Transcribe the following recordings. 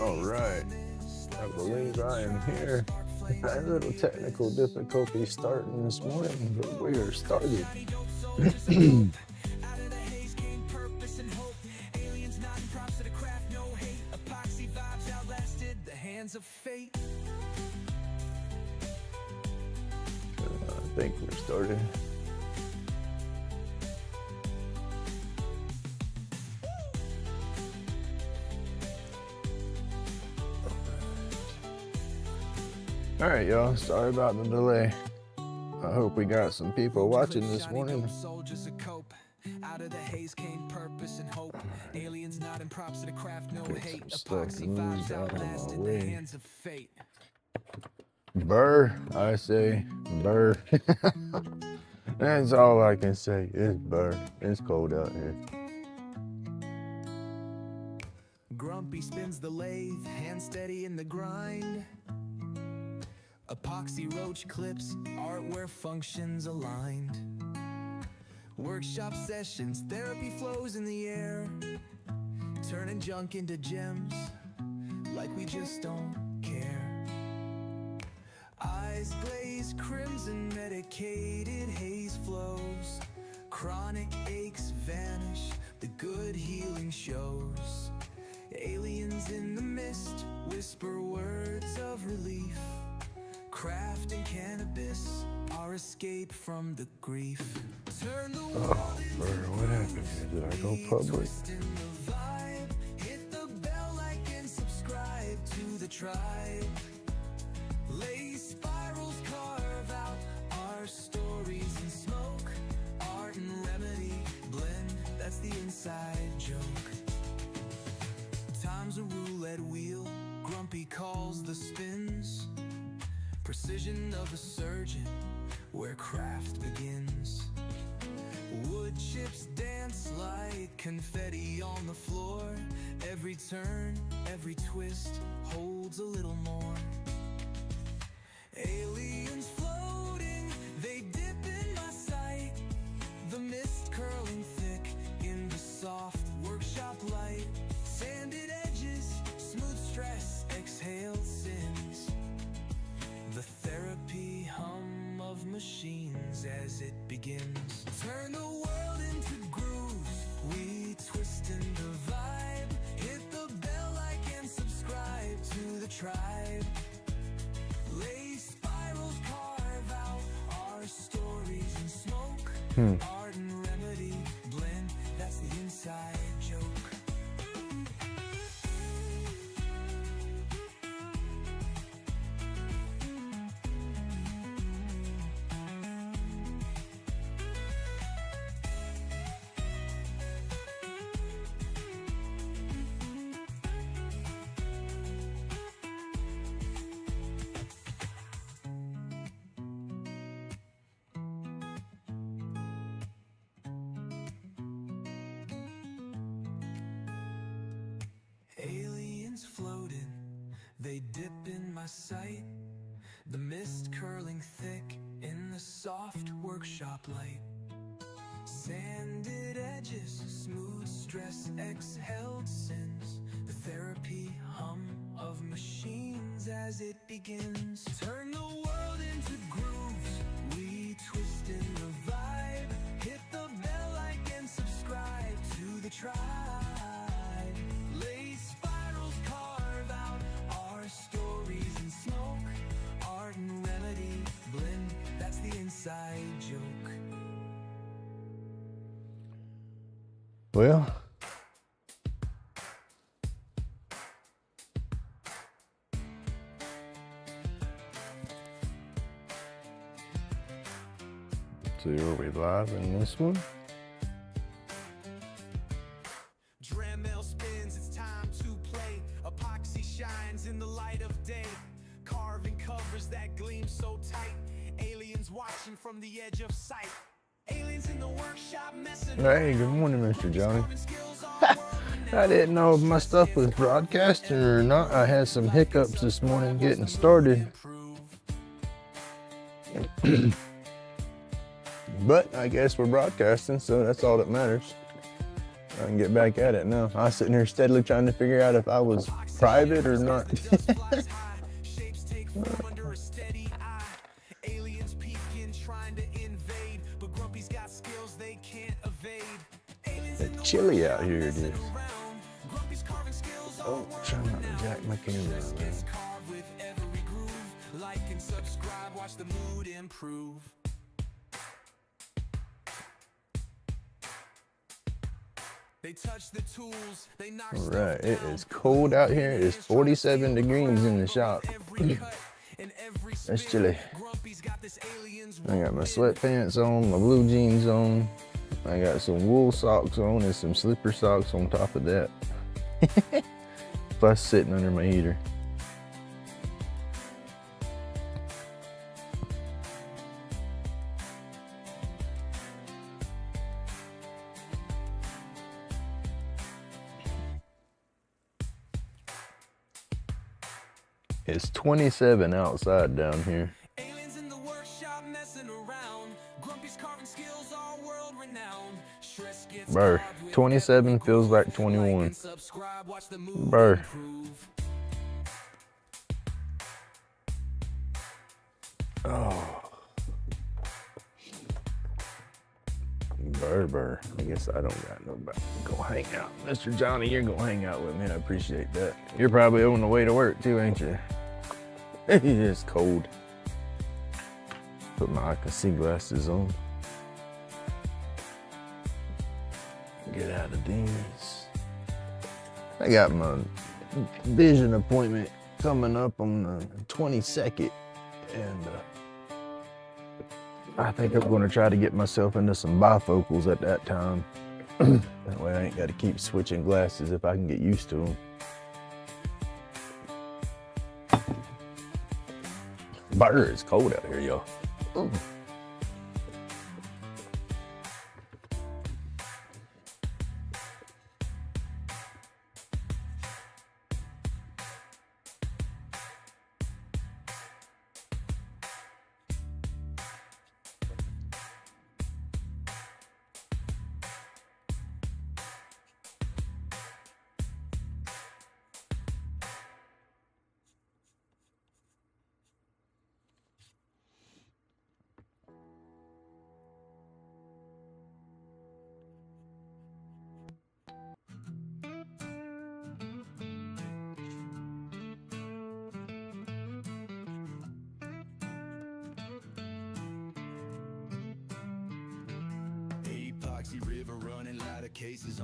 All right, I believe I am here. A little technical difficulty starting this morning, but we are started. I think we're started. All right, y'all. Sorry about the delay. I hope we got some people watching this morning. Out of the haze came purpose and hope. Aliens nodding props to the craft, no hate. Epoxy vibes outlasted the hands of fate. Burr, I say, burr. That's all I can say is burr. It's cold out here. Grumpy spins the lathe, hand steady in the grind. Epoxy roach clips, art where functions aligned. Workshop sessions, therapy flows in the air. Turning junk into gems, like we just don't care. Eyes glaze crimson, medicated haze flows. Chronic aches vanish, the good healing shows. Aliens in the mist, whisper words of relief. Craft and cannabis, our escape from the grief. Turn the world into what happened here? Did I go public? Hit the bell, like and subscribe to the tribe. Lay spirals, carve out our stories in smoke. Art and remedy blend, that's the inside joke. Time's a roulette wheel, Grumpy calls the spins. Precision of a surgeon, where craft begins. Wood chips dance like confetti on the floor. Every turn, every twist holds a little more. Aliens floating, they dip in my sight. The mist curling thick in the soft workshop light. Sanded edges, smooth stress, exhaled sins. The therapy hum of machines as it begins. Turn the world into grooves, we twist in the vibe. Hit the bell, like and subscribe to the tribe. Lay spirals, carve out our stories in smoke. Art and remedy blend, that's the inside joke. Aliens floating, they dip in my sight. The mist curling thick in the soft workshop light. Sanded edges, smooth stress, exhaled sins. The therapy hum of machines as it begins. Turn the world into grooves, we twist in the vibe. Hit the bell, like and subscribe to the tribe. Lay spirals, carve out our stories in smoke. Art and remedy blend, that's the inside joke. Well, so are we live in this one? Dremel spins, it's time to play. Epoxy shines in the light of day. Carving covers that gleam so tight. Aliens watching from the edge of sight. Aliens in the workshop messing. Hey, good morning, Mr. Johnny. I didn't know if my stuff was broadcasting or not. I had some hiccups this morning getting started. But I guess we're broadcasting, so that's all that matters. I can get back at it now. I was sitting here steadily trying to figure out if I was private or not. It's chilly out here, it is. Oh, try not to jack my camera, man. Like and subscribe, watch the mood improve. They touch the tools, they knock. All right, it is cold out here. It's 47 degrees in the shop. That's chilly. I got my sweatpants on, my blue jeans on. I got some wool socks on and some slipper socks on top of that. Plus sitting under my heater. It's 27 outside down here. Aliens in the workshop messing around. Grumpy's carving skills all world renowned. Brr, 27 feels like 21. Brr. Oh. Burr. I guess I don't got nobody to go hang out. Mr. Johnny, you're gonna hang out with me. I appreciate that. You're probably on the way to work too, ain't you? It's cold. Put my I can see glasses on. Get out of these. I got my vision appointment coming up on the 22nd, and I think I'm gonna try to get myself into some bifocals at that time. That way I ain't gotta keep switching glasses if I can get used to them. Brr, it's cold out here, y'all.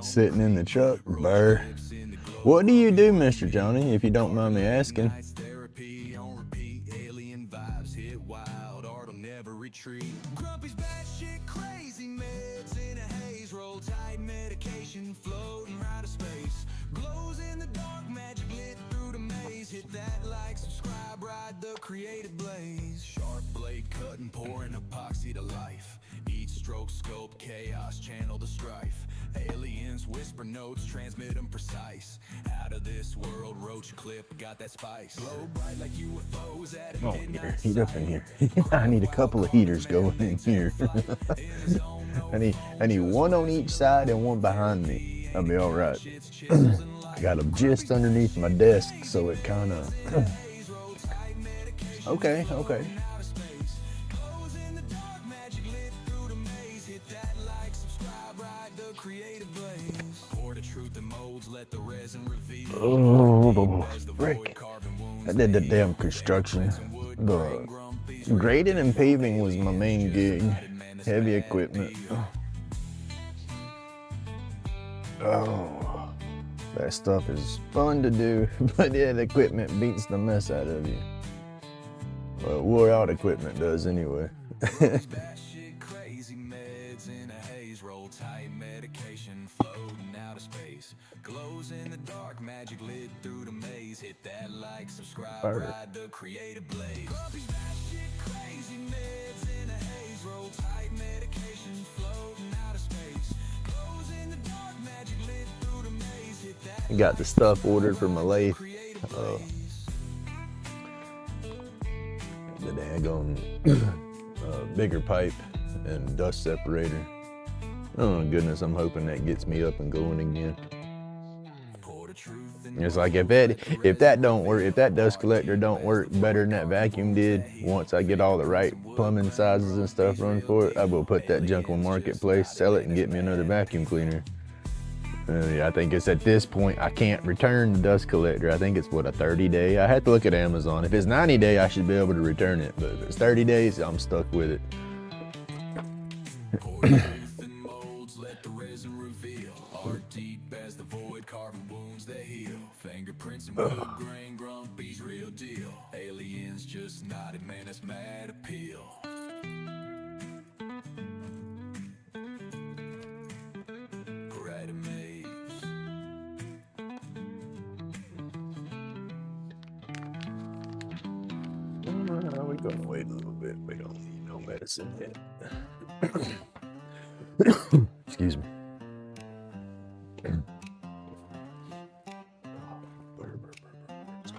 Sitting in the truck, burr. What do you do, Mr. Johnny, if you don't mind me asking? Grumpy's batshit crazy meds in a haze, roll tight medication floating right of space. Glows in the dark, magic lit through the maze. Hit that like, subscribe, ride the creative blaze. Sharp blade cutting, pouring epoxy to life. Each stroke scope, chaos, channel the strife. Aliens whisper notes, transmit them precise. Out of this world, roach clip, got that spice. Glow bright like UFOs at a midnight. Heat up in here. I need a couple of heaters going in here. I need one on each side and one behind me. I'll be all right. I got them just underneath my desk, so it kind of. Okay. Oh, frick. I did the damn construction. The grading and paving was my main gig. Heavy equipment. Oh, that stuff is fun to do, but yeah, the equipment beats the mess out of you. Well, wore out equipment does anyway. Glows in the dark, magic lit through the maze. Hit that like, subscribe, ride the creative blaze. Grumpy's batshit crazy meds in a haze. Roll tight medication floating out of space. Glows in the dark, magic lit through the maze. Hit that. Got the stuff ordered for my lathe. The daggone bigger pipe and dust separator. Oh goodness, I'm hoping that gets me up and going again. It's like if that don't work, if that dust collector don't work better than that vacuum did, once I get all the right plumbing sizes and stuff run for it, I will put that junk on Marketplace, sell it, and get me another vacuum cleaner. I think it's at this point I can't return the dust collector. I think it's what, a 30-day. I had to look at Amazon. If it's 90-day, I should be able to return it, but if it's 30 days, I'm stuck with it. Fingerprints and wood grain, grumpy's real deal. Aliens just nodded, man, that's mad appeal. Right amaze. We're gonna wait a little bit. We don't need no medicine yet. Excuse me.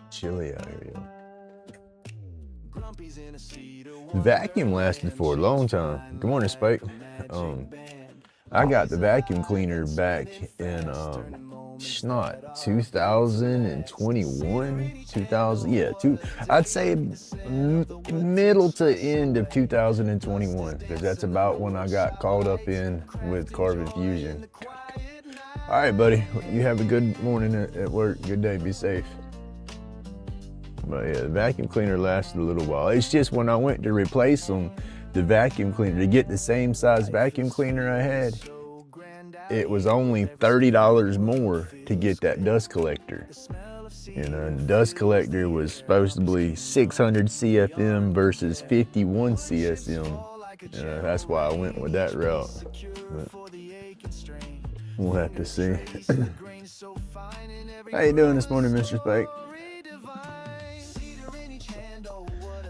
Chilly out here, yo. The vacuum lasted for a long time. Good morning, Spike. I got the vacuum cleaner back in not 2021, 2000, yeah, I'd say middle to end of 2021, because that's about when I got called up in with carbon fusion. All right, buddy, you have a good morning at work. Good day, be safe. But yeah, the vacuum cleaner lasted a little while. It's just when I went to replace them, the vacuum cleaner, to get the same size vacuum cleaner I had, it was only $30 more to get that dust collector. You know, and the dust collector was supposed to be 600 CFM versus 51 CSM. That's why I went with that route. But we'll have to see. How you doing this morning, Mr. Spike?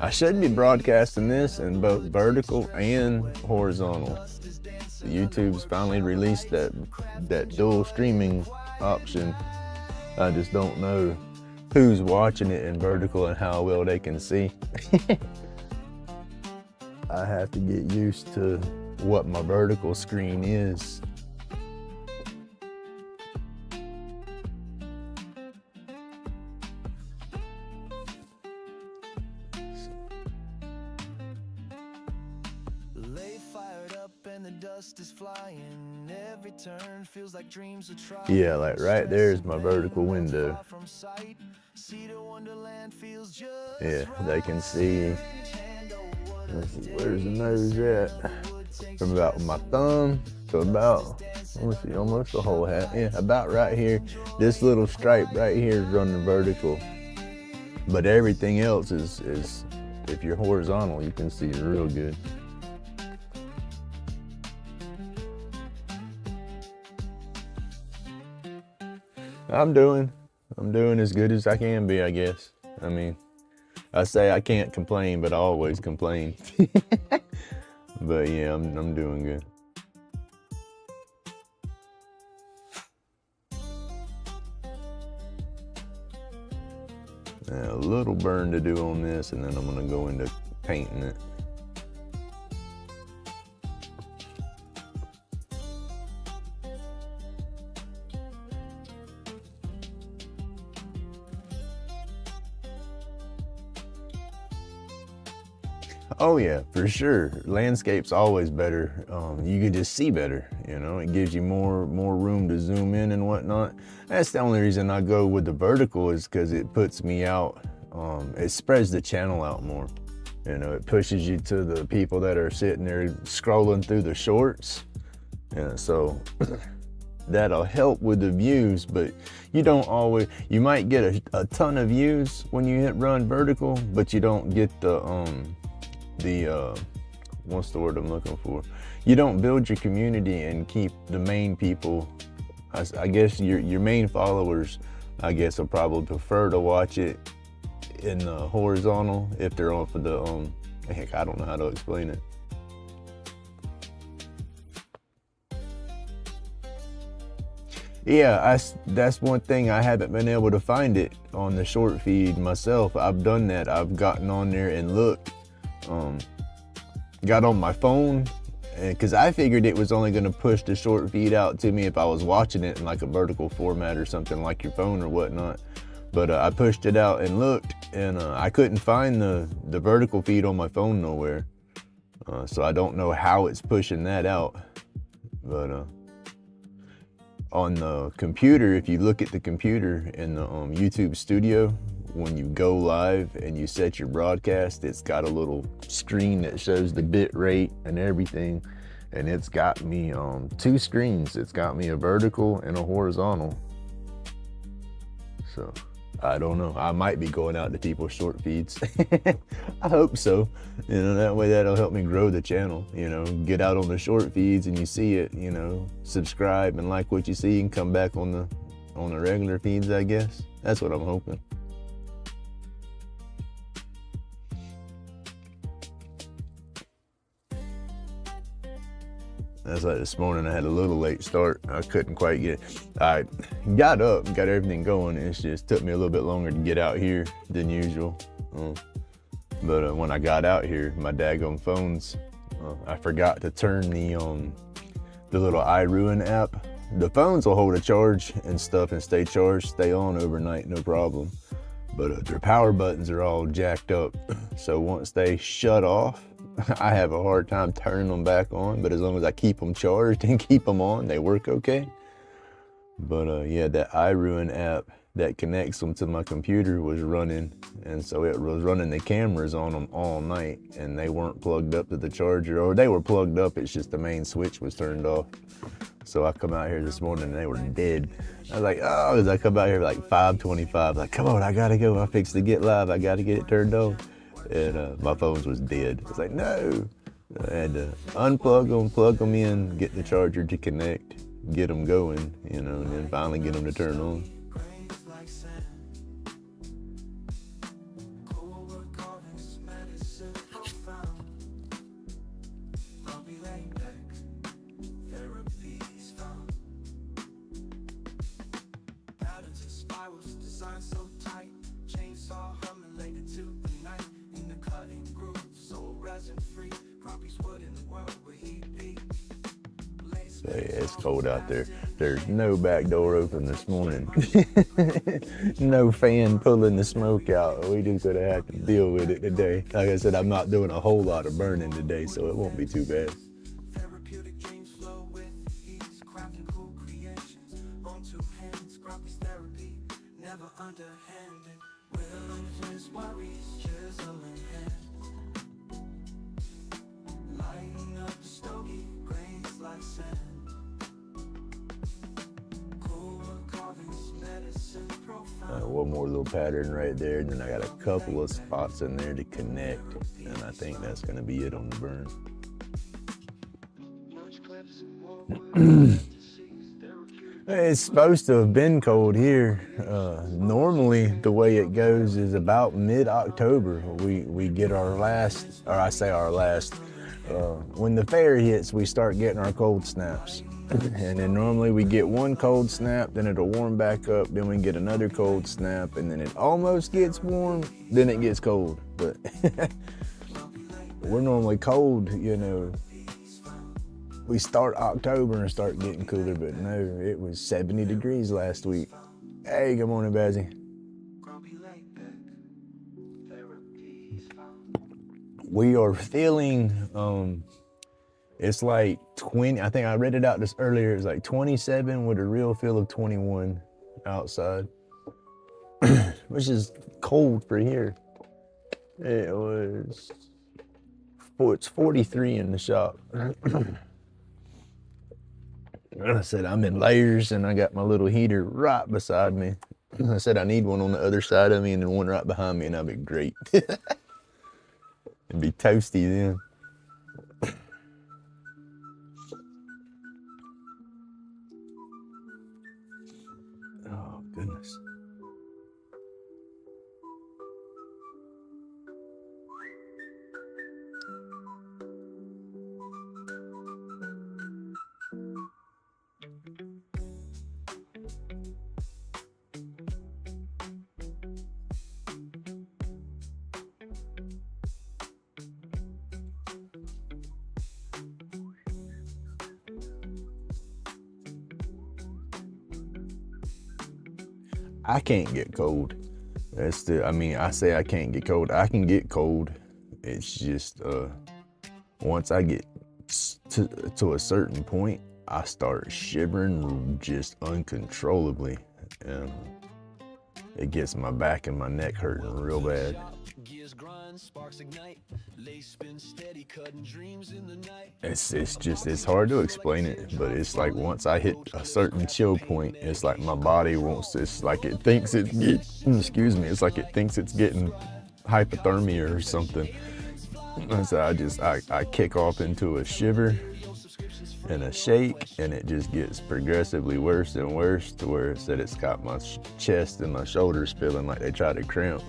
I should be broadcasting this in both vertical and horizontal. YouTube's finally released that dual streaming option. I just don't know who's watching it in vertical and how well they can see. I have to get used to what my vertical screen is. Yeah, like right there's my vertical window. Yeah, they can see. Let's see, where's the nose at? From about my thumb to about, let's see, almost the whole hat. Yeah, about right here. This little stripe right here is running vertical. But everything else is if you're horizontal, you can see real good. I'm doing as good as I can be, I guess. I mean, I say I can't complain, but I always complain. But yeah, I'm doing good. Now, a little burn to do on this, and then I'm gonna go into painting it. Oh yeah, for sure. Landscape's always better. You can just see better, you know. It gives you more room to zoom in and whatnot. That's the only reason I go with the vertical, is because it puts me out. It spreads the channel out more. You know, it pushes you to the people that are sitting there scrolling through the shorts. Yeah, so that'll help with the views, but you don't always. You might get a ton of views when you hit run vertical, but you don't get the what's the word I'm looking for? You don't build your community and keep the main people. I guess your main followers, I guess, will probably prefer to watch it in the horizontal if they're on for the heck, I don't know how to explain it. Yeah, that's one thing I haven't been able to find it on the short feed myself. I've done that. I've gotten on there and looked. Got on my phone because I figured it was only going to push the short feed out to me if I was watching it in like a vertical format or something like your phone or whatnot. But I pushed it out and looked, and I couldn't find the vertical feed on my phone nowhere. So I don't know how it's pushing that out. But on the computer, if you look at the computer in the YouTube studio, when you go live and you set your broadcast, it's got a little screen that shows the bit rate and everything. And it's got me 2 screens. It's got me a vertical and a horizontal. So I don't know. I might be going out to people's short feeds. I hope so. You know, that way that'll help me grow the channel. You know, get out on the short feeds and you see it, you know, subscribe and like what you see and come back on the regular feeds, I guess. That's what I'm hoping. That's like this morning, I had a little late start. I couldn't quite get, I got up and got everything going. It just took me a little bit longer to get out here than usual. But when I got out here, my daggone phones, I forgot to turn the little iRuin app. The phones will hold a charge and stuff and stay charged, stay on overnight, no problem. But their power buttons are all jacked up. So once they shut off, I have a hard time turning them back on, but as long as I keep them charged and keep them on, they work okay. But yeah, that iRuin app that connects them to my computer was running, and so it was running the cameras on them all night, and they weren't plugged up to the charger, or they were plugged up, it's just the main switch was turned off. So I come out here this morning and they were dead. I was like, oh, as I come out here like 5:25, like, come on, I gotta go, I fixed to get live, I gotta get it turned on. And my phone was dead. I was like, no. I had to unplug them, plug them in, get the charger to connect, get them going, you know, and then finally get them to turn on. So yeah, it's cold out there. There's no back door open this morning. No fan pulling the smoke out. We just gonna have to deal with it today. Like I said, I'm not doing a whole lot of burning today, so it won't be too bad. One more little pattern right there, and then I got a couple of spots in there to connect, and I think that's going to be it on the burn. It's supposed to have been cold here. Normally the way it goes is about mid-October we get our last, or I say our last, when the fair hits we start getting our cold snaps. And then normally we get one cold snap, then it'll warm back up, then we get another cold snap, and then it almost gets warm, then it gets cold. But we're normally cold, you know. We start October and start getting cooler, but no, it was 70 degrees last week. Hey, good morning, Bazzy. We are feeling, it's like 20, I think I read it out this earlier, it's like 27 with a real feel of 21 outside, which is cold for here. It's 43 in the shop. I said I'm in layers and I got my little heater right beside me. I said I need one on the other side of me and then one right behind me, and that'd be great. It'd be toasty then. Oh, goodness. I can't get cold. That's the, I mean, I say I can't get cold. I can get cold. It's just, once I get to a certain point, I start shivering just uncontrollably. And it gets my back and my neck hurting real bad. It's hard to explain it, but it's like once I hit a certain chill point, it's like my body wants, it's like it thinks it's it's like it thinks it's getting hypothermia or something. And so I kick off into a shiver and a shake, and it just gets progressively worse and worse to where it's that it's got my chest and my shoulders feeling like they try to cramp.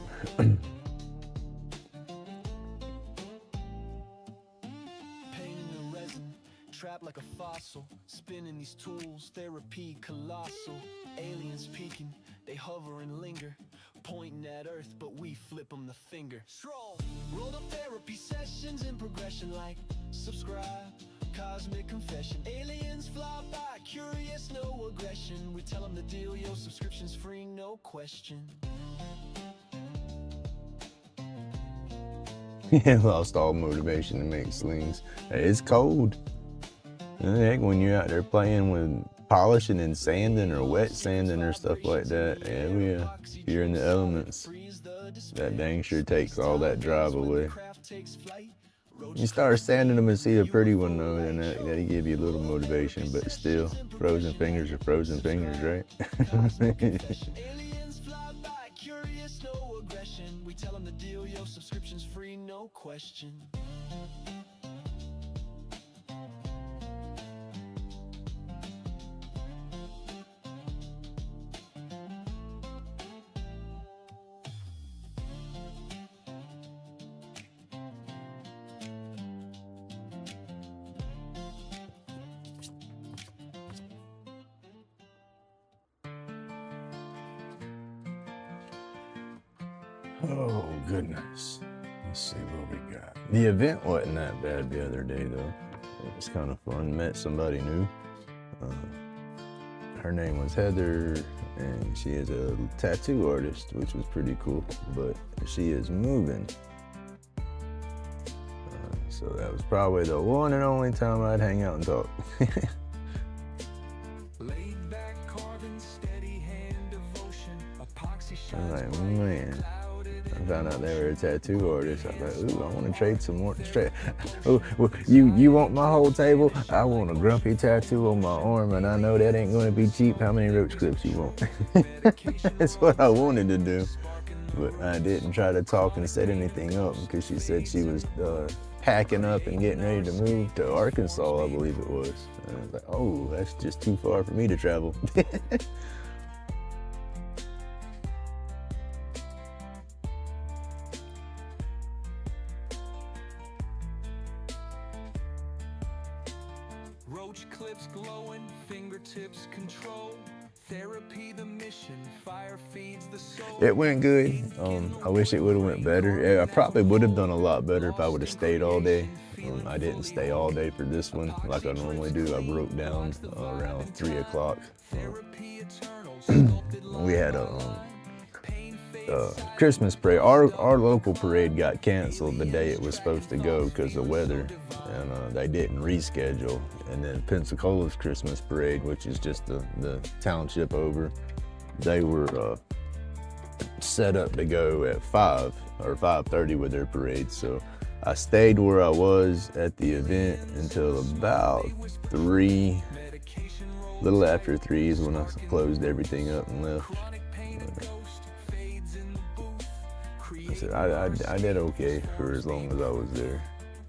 Like a fossil, spinning these tools, therapy colossal. Aliens peeking, they hover and linger, pointing at Earth, but we flip them the finger. Stroll, rolled up therapy sessions in progression, like subscribe, cosmic confession. Aliens fly by, curious, no aggression. We tell them the deal, yo, subscription's free, no question. Lost all motivation to make slings. It's cold. Heck, when you're out there playing with polishing and sanding or wet sanding or stuff like that, yeah, if you're in the elements, that dang sure takes all that drive away. You start sanding them and see a pretty one though, then that'll give you a little motivation, but still, frozen fingers are frozen fingers, right? Aliens fly by, curious, no aggression. We tell them the deal, yo, subscription's free, no question. Oh goodness, let's see what we got. The event wasn't that bad the other day though. It was kind of fun. Met somebody new. Her name was Heather, and she is a tattoo artist, which was pretty cool, but she is moving. So that was probably the one and only time I'd hang out and talk. Laid back, carving, steady hand devotion, epoxy I'm shines like, man. I found out they were a tattoo artist. I was like, ooh, I want to trade some more. Ooh, well, you want my whole table? I want a grumpy tattoo on my arm, and I know that ain't going to be cheap. How many roach clips you want? That's what I wanted to do, but I didn't try to talk and set anything up because she said she was packing up and getting ready to move to Arkansas, I believe it was. And I was like, oh, that's just too far for me to travel. roach clips glowing, fingertips control. Therapy the mission, fire feeds the soul. It went good. I wish it would have went better. I probably would have done a lot better if I would have stayed all day. I didn't stay all day for this one like I normally do. I broke down around 3 o'clock. We had a Christmas parade. Our local parade got canceled the day it was supposed to go because of weather, and they didn't reschedule. And then Pensacola's Christmas parade, which is just the township over, they were set up to go at 5 or 5:30 with their parade. So I stayed where I was at the event until about 3, a little after 3 is when I closed everything up and left. I did okay for as long as I was there.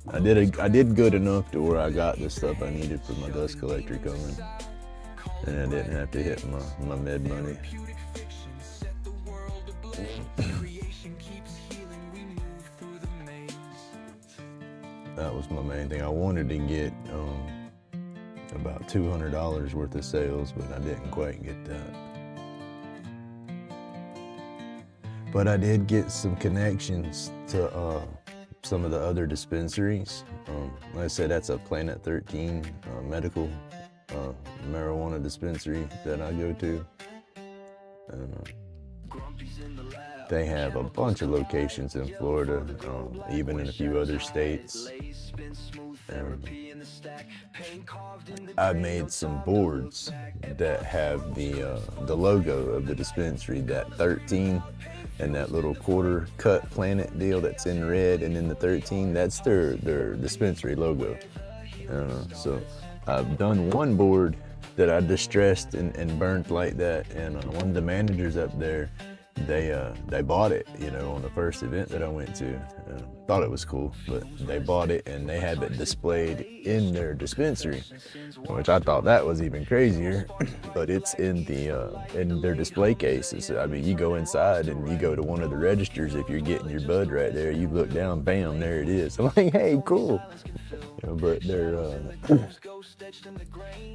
I did good enough to where I got the stuff I needed for my dust collector coming, and I didn't have to hit my med money. That was my main thing. I wanted to get about $200 worth of sales, but I didn't quite get that. But I did get some connections to some of the other dispensaries. Like I said, that's a Planet 13 medical marijuana dispensary that I go to. And They have a bunch of locations in Florida, even in a few other states. And I made some boards that have the logo of the dispensary, that 13 and that little quarter cut planet deal that's in red, and then the 13, that's their dispensary logo. So I've done one board that I distressed and burnt like that, and one of the managers up there, they bought it, you know, on the first event that I went to. Thought it was cool, but they bought it and they have it displayed in their dispensary, which I thought that was even crazier. But it's in their display cases. I mean, you go inside and you go to one of the registers. If you're getting your bud right there, you look down, bam, there it is. I'm like, hey, cool. You know, but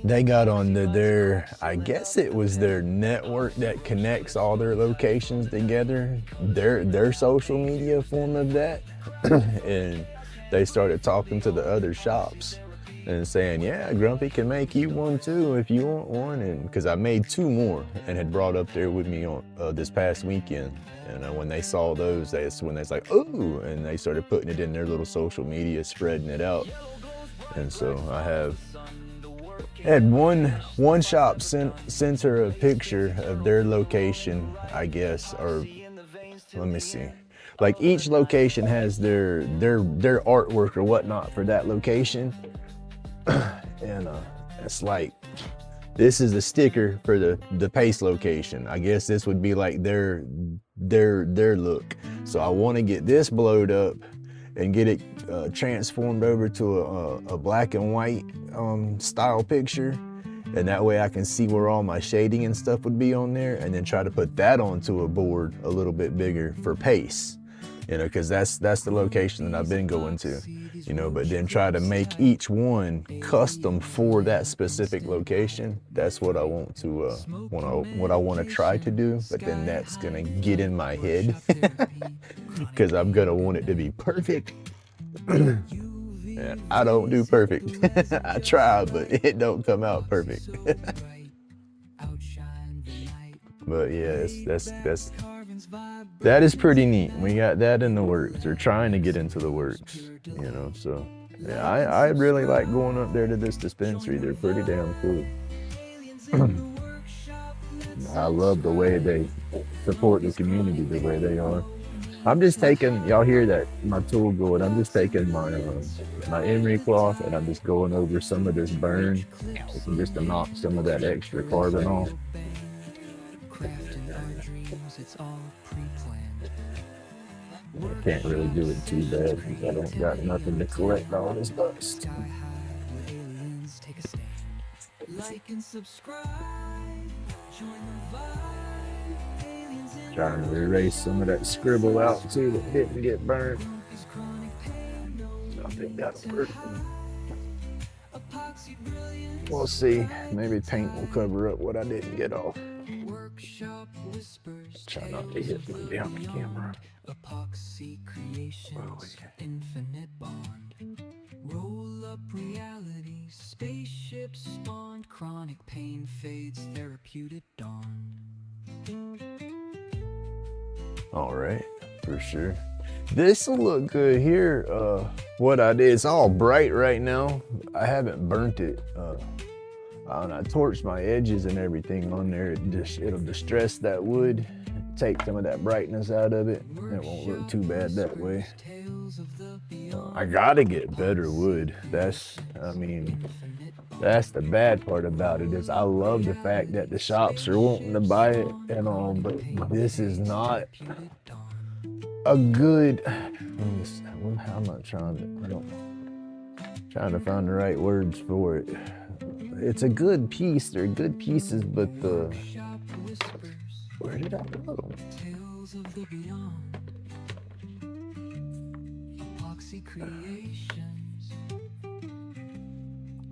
they got on their, I guess it was their network that connects all their locations together, their social media form of that. And they started talking to the other shops and saying, yeah, Grumpy can make you one too if you want one. And because I made 2 more and had brought up there with me on this past weekend. And when they saw those, that's when they was like, ooh, and they started putting it in their little social media, spreading it out. And so I had one shop sent her a picture of their location, I guess, or let me see. Like each location has their artwork or whatnot for that location. And it's like, this is a sticker for the Pace location. I guess this would be like their look. So I want to get this blowed up and get it transformed over to a black and white style picture. And that way I can see where all my shading and stuff would be on there, and then try to put that onto a board a little bit bigger for Pace. You know, because that's the location that I've been going to, you know, but then try to make each one custom for that specific location. That's what I want to, what I want to try to do, but then that's gonna get in my head because I'm gonna want it to be perfect. And I don't do perfect. I try, but it don't come out perfect. But yeah, that is pretty neat. We got that in the works. We're trying to get into the works, you know. So yeah, I really like going up there to this dispensary. They're pretty damn cool. I love the way they support the community, the way they are. I'm just taking, y'all hear that, my tool going, I'm just taking my emery cloth and I'm just going over some of this burn just to knock some of that extra carbon off. I can't really do it too bad because I don't got nothing to collect all this dust. Trying to erase some of that scribble out too that didn't get burned. I think that'll work. We'll see. Maybe paint will cover up what I didn't get off. Try not to hit my damn camera. Epoxy creations, infinite bond. Roll up reality, spaceships spawned. Chronic pain fades, therapeutic dawn. All right, for sure. This will look good here. What I did, it's all bright right now. I haven't burnt it. And I torched my edges and everything on there. It'll distress that wood, take some of that brightness out of it. It won't look too bad that way. I gotta get better wood. That's the bad part about it, is I love the fact that the shops are wanting to buy it and all, but this is not a good, I'm not trying to find the right words for it. It's a good piece, they're good pieces, but where did I go?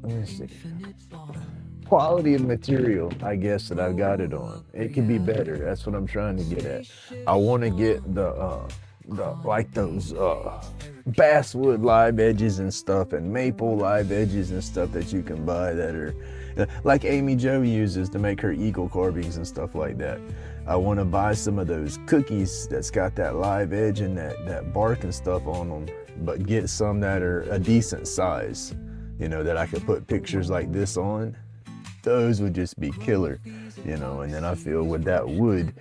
Let me see. Quality of material, I guess, that I've got it on. It can be better. That's what I'm trying to get at. I want to get like those basswood live edges and stuff, and maple live edges and stuff that you can buy that are, like Amy Jo uses to make her eagle carvings and stuff like that. I want to buy some of those cookies that's got that live edge and that bark and stuff on them, but get some that are a decent size, you know, that I could put pictures like this on. Those would just be killer, you know. And then I feel with that wood,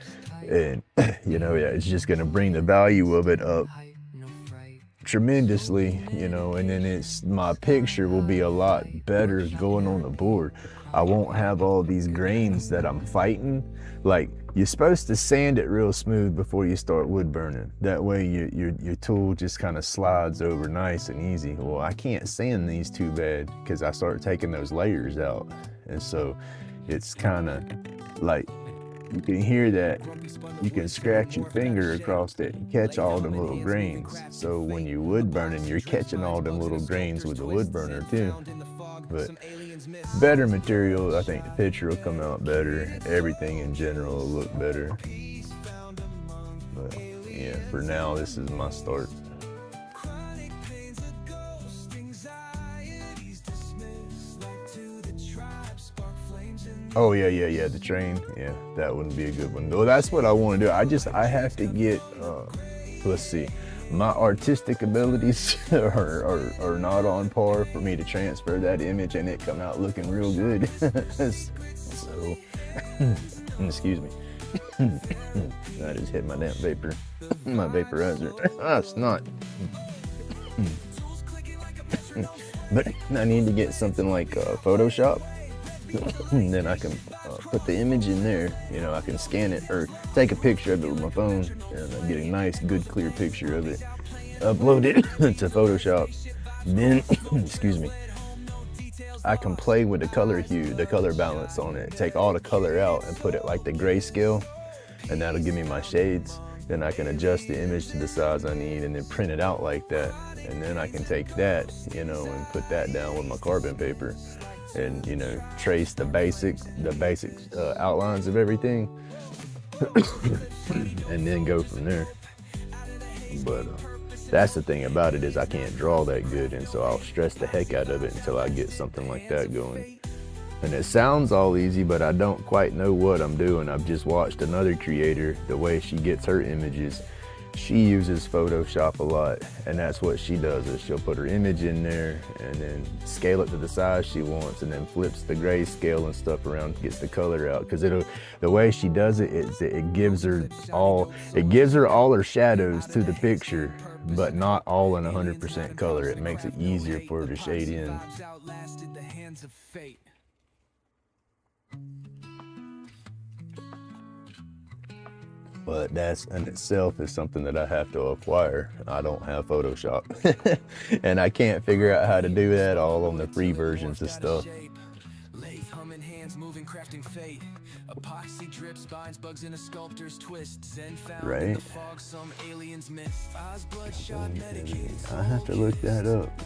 and you know, yeah, it's just gonna bring the value of it up tremendously, you know. And then my picture will be a lot better going on the board. I won't have all these grains that I'm fighting. Like, you're supposed to sand it real smooth before you start wood burning. That way your tool just kind of slides over nice and easy. Well, I can't sand these too bad because I start taking those layers out. And so it's kind of like, you can hear that, you can scratch your finger across it and catch all them little grains. So when you're wood burning, you're catching all them little grains with the wood burner too. But better material, I think the picture will come out better. Everything in general will look better. But yeah, for now, this is my start. Oh yeah, the train, yeah, that wouldn't be a good one. Though that's what I want to do. I have to get, let's see, my artistic abilities are not on par for me to transfer that image and it come out looking real good. So, excuse me. I just hit my damn vapor, my vaporizer. It's not. But I need to get something like Photoshop. And then I can put the image in there, you know, I can scan it or take a picture of it with my phone and get a nice, good, clear picture of it, upload it to Photoshop. Then, excuse me, I can play with the color hue, the color balance on it, take all the color out and put it like the grayscale, and that'll give me my shades. Then I can adjust the image to the size I need and then print it out like that. And then I can take that, you know, and put that down with my carbon paper. And, you know, trace the basic outlines of everything and then go from there. But that's the thing about it, is I can't draw that good, and so I'll stress the heck out of it until I get something like that going. And it sounds all easy, but I don't quite know what I'm doing. I've just watched another creator, the way she gets her images. She uses Photoshop a lot, and that's what she does, is she'll put her image in there and then scale it to the size she wants, and then flips the grayscale and stuff around, gets the color out. Because the way she does it is it gives her all her shadows to the picture, but not all in 100% color. It makes it easier for her to shade in. But that in itself is something that I have to acquire. I don't have Photoshop. And I can't figure out how to do that all on the free versions of stuff. Right? I have to look that up.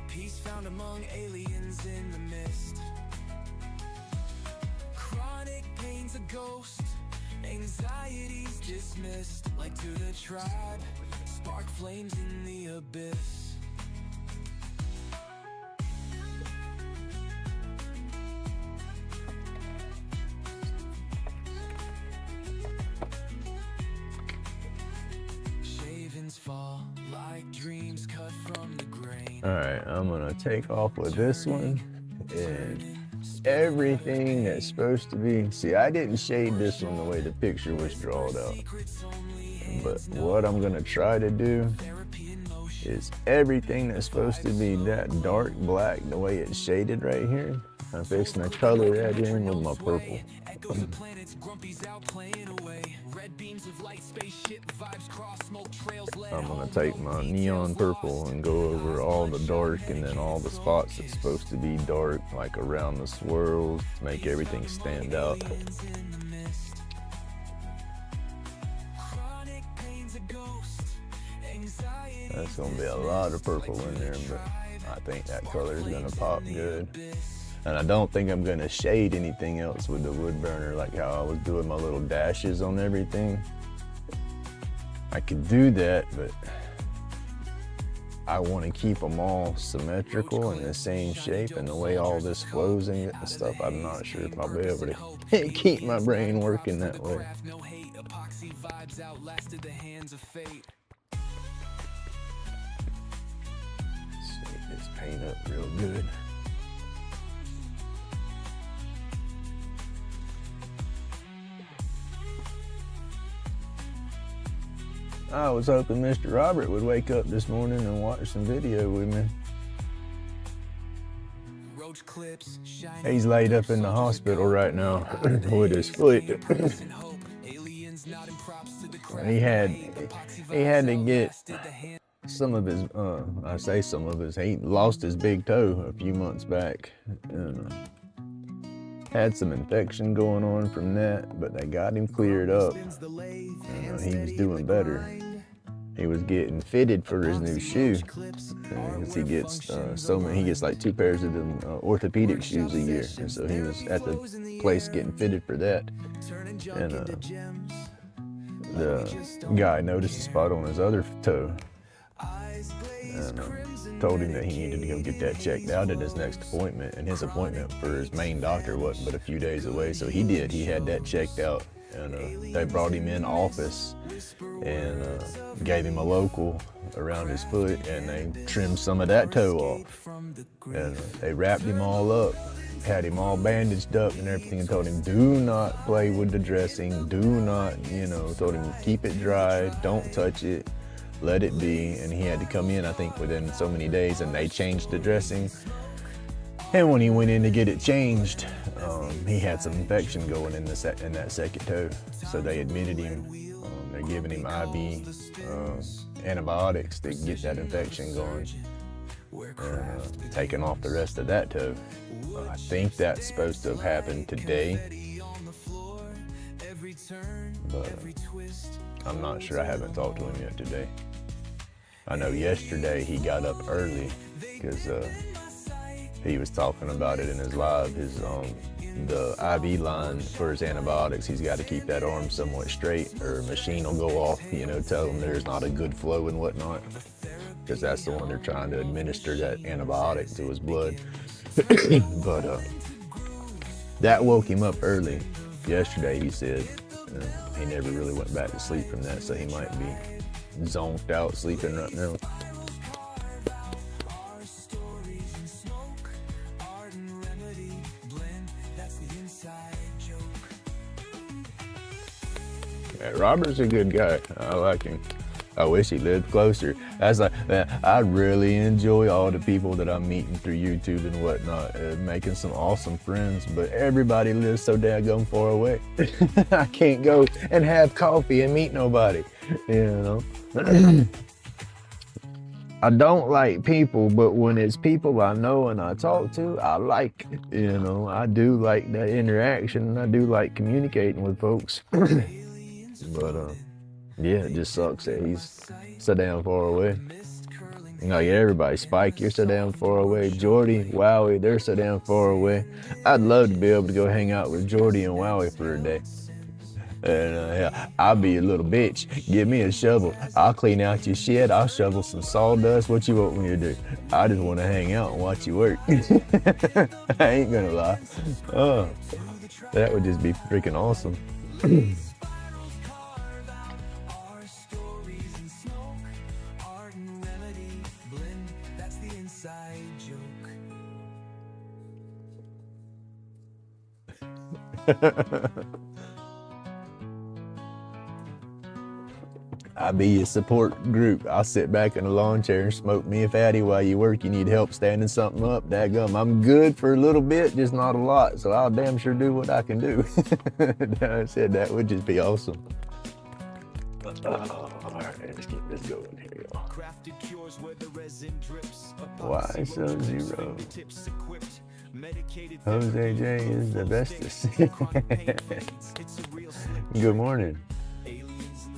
Peace found among aliens in the mist. Chronic pain's a ghost. Anxiety's dismissed, like to the tribe, spark flames in the abyss. Shavings fall like dreams cut from the grain. All right, I'm gonna take off with this one, and everything that's supposed to be, see, I didn't shade this one the way the picture was drawn out, but what I'm gonna try to do is everything that's supposed to be that dark black, the way it's shaded right here, I'm fixing to color that in with my purple. I'm gonna take my neon purple and go over all the dark, and then all the spots that's supposed to be dark, like around the swirls, to make everything stand out. That's gonna be a lot of purple in there, but I think that color is gonna pop good. And I don't think I'm gonna shade anything else with the wood burner, like how I was doing my little dashes on everything. I could do that, but I want to keep them all symmetrical in the same shape, and the way all this flows and stuff, I'm not sure if I'll be able to keep my brain working that way. Shake this paint up real good. I was hoping Mr. Robert would wake up this morning and watch some video with me. He's laid up in the hospital right now with his foot. he had to get some of his, he lost his big toe a few months back. And, had some infection going on from that, but they got him cleared up. He was doing better. He was getting fitted for his new shoe. He gets he gets like 2 pairs of them orthopedic shoes a year, and so he was at the place getting fitted for that. And the guy noticed a spot on his other toe, and told him that he needed to go get that checked out at his next appointment. And his appointment for his main doctor wasn't but a few days away, so he did. He had that checked out. And they brought him in office and gave him a local around his foot, and they trimmed some of that toe off. And they wrapped him all up, had him all bandaged up and everything, and told him, do not play with the dressing, do not, told him keep it dry, don't touch it, let it be. And he had to come in, I think, within so many days, and they changed the dressing. And when he went in to get it changed, he had some infection going in that second toe. So they admitted him. They're giving him IV antibiotics to get that infection going, and taking off the rest of that toe. I think that's supposed to have happened today, but I'm not sure. I haven't talked to him yet today. I know yesterday he got up early because he was talking about it in his live. The IV line for his antibiotics, he's got to keep that arm somewhat straight or a machine will go off, tell him there's not a good flow and whatnot, because that's the one they're trying to administer that antibiotic to his blood. But that woke him up early yesterday, he said. He never really went back to sleep from that, so he might be zoned out sleeping right now. Robert's a good guy. I like him. I wish he lived closer. Man, I really enjoy all the people that I'm meeting through YouTube and whatnot, making some awesome friends, but everybody lives so daggone far away. I can't go and have coffee and meet nobody, I don't like people, but when it's people I know and I talk to, I like it, I do like that interaction, and I do like communicating with folks. But yeah, it just sucks that he's so damn far away. Like everybody, Spike, you're so damn far away. Jordy, Wowie, they're so damn far away. I'd love to be able to go hang out with Jordy and Wowie for a day. And I'll be a little bitch. Give me a shovel. I'll clean out your shit. I'll shovel some sawdust. What you want me to do? I just want to hang out and watch you work. I ain't gonna lie. Oh, that would just be freaking awesome. I'll be your support group. I'll sit back in a lawn chair and smoke me a fatty while you work. You need help standing something up? Dadgum, I'm good for a little bit, just not a lot, so I'll damn sure do what I can do. I said that would just be awesome. All right, let's get this going here, y'all. Why so zero? Jose J is the bestest. Good morning.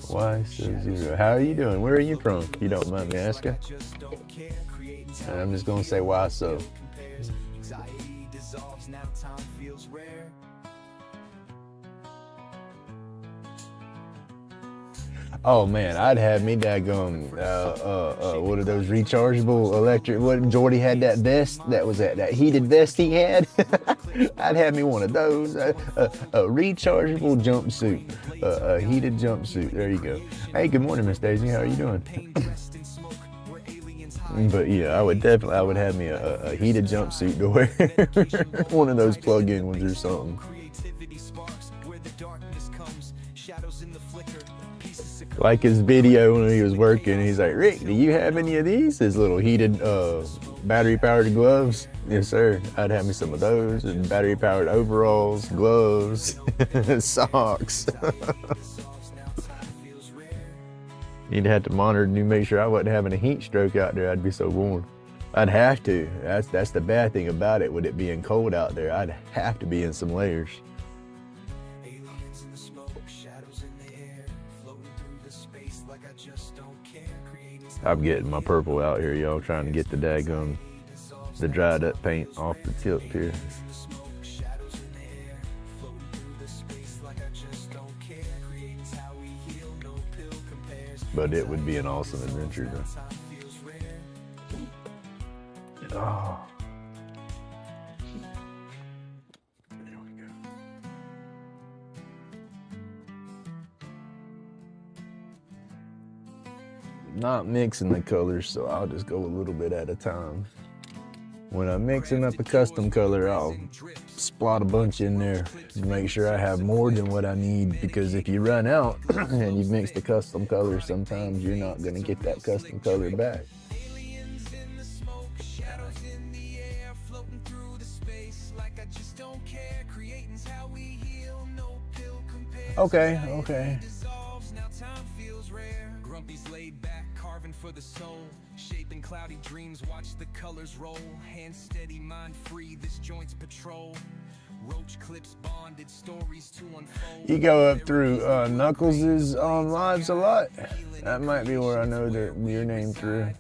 Why so zero? How are you doing? Where are you from? If you don't mind me asking. And I'm just gonna say why so. Oh man, I'd have me daggone, what are those rechargeable electric, what, Jordy had that vest, that was that heated vest he had. I'd have me one of those, a rechargeable jumpsuit, a heated jumpsuit, there you go. Hey, good morning, Miss Daisy, how are you doing? But yeah, I would have me a heated jumpsuit to wear, one of those plug-in ones or something. Like his video when he was working, he's like, Rick, do you have any of these? His little heated battery-powered gloves. Yes, sir. I'd have me some of those, and battery-powered overalls, gloves, socks. You'd have to monitor and make sure I wasn't having a heat stroke out there. I'd be so warm. I'd have to. That's the bad thing about it. With it being cold out there, I'd have to be in some layers. I'm getting my purple out here, y'all, trying to get the daggone, the dried up paint off the tip here. But it would be an awesome adventure though. Oh. There we go. Not mixing the colors, so I'll just go a little bit at a time. When I'm mixing up a custom color, I'll splot a bunch in there to make sure I have more than what I need, because if you run out and you've mixed a custom color, sometimes you're not gonna get that custom color back. Okay, okay. Laid back, carving for the soul, shaping cloudy dreams, watch the colors roll, hand steady, mind free, this joint's patrol, roach clips bonded, stories to unfold. You go up through Knuckles' lives a lot. That might be where I know your name through.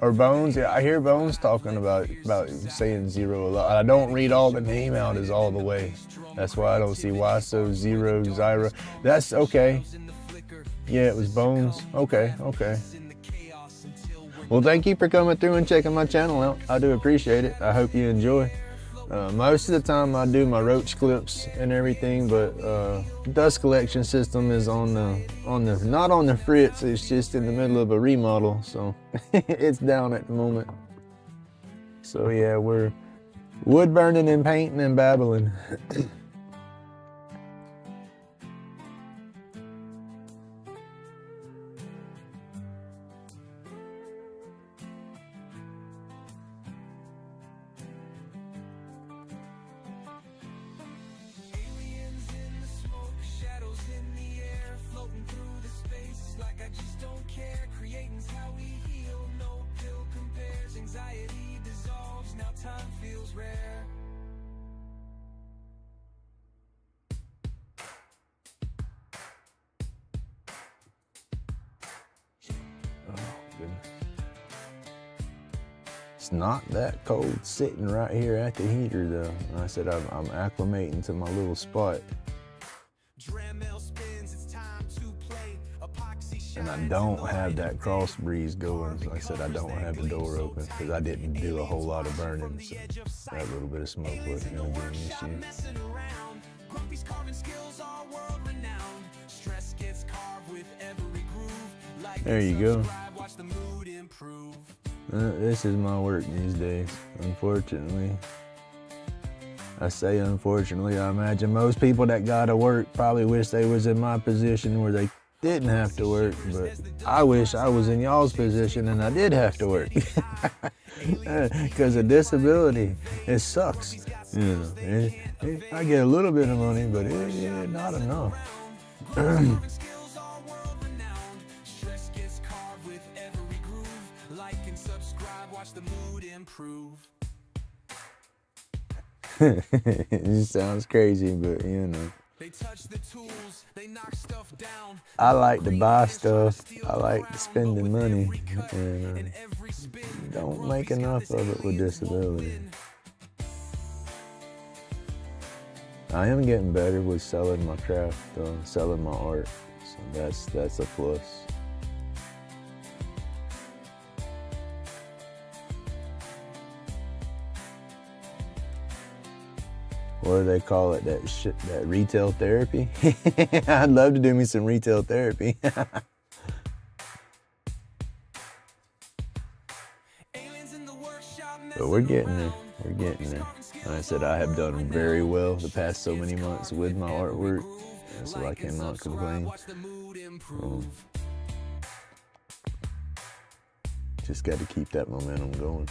Or Bones, yeah, I hear Bones talking about saying Zero a lot. I don't read all the name out as all the way. That's why I don't see why so Zero, Zyra. That's okay. Yeah, it was Bones. Okay, okay. Well, thank you for coming through and checking my channel out. I do appreciate it. I hope you enjoy. Most of the time I do my roach clips and everything, but dust collection system is on the not on the fritz. It's just in the middle of a remodel, so it's down at the moment. So yeah, we're wood burning and painting and babbling. It's not that cold sitting right here at the heater though. I said I'm acclimating to my little spot. And I don't have that cross breeze going. Like I said, I don't have the door open because I didn't do a whole lot of burning. So that little bit of smoke wasn't going to be an issue. There you go. This is my work these days, unfortunately. I say unfortunately, I imagine most people that gotta work probably wish they was in my position where they didn't have to work, but I wish I was in y'all's position and I did have to work. Because of disability, it sucks. You know, I get a little bit of money, but not enough. It sounds crazy, but you know. I like to buy stuff. I like spending money, and don't make enough of it with disability. I am getting better with selling my craft, selling my art. So that's a plus. What do they call it? That retail therapy? I'd love to do me some retail therapy. But we're getting there. We're getting there. Like I said, I have done very well the past so many months with my artwork, and so I cannot complain. Just got to keep that momentum going.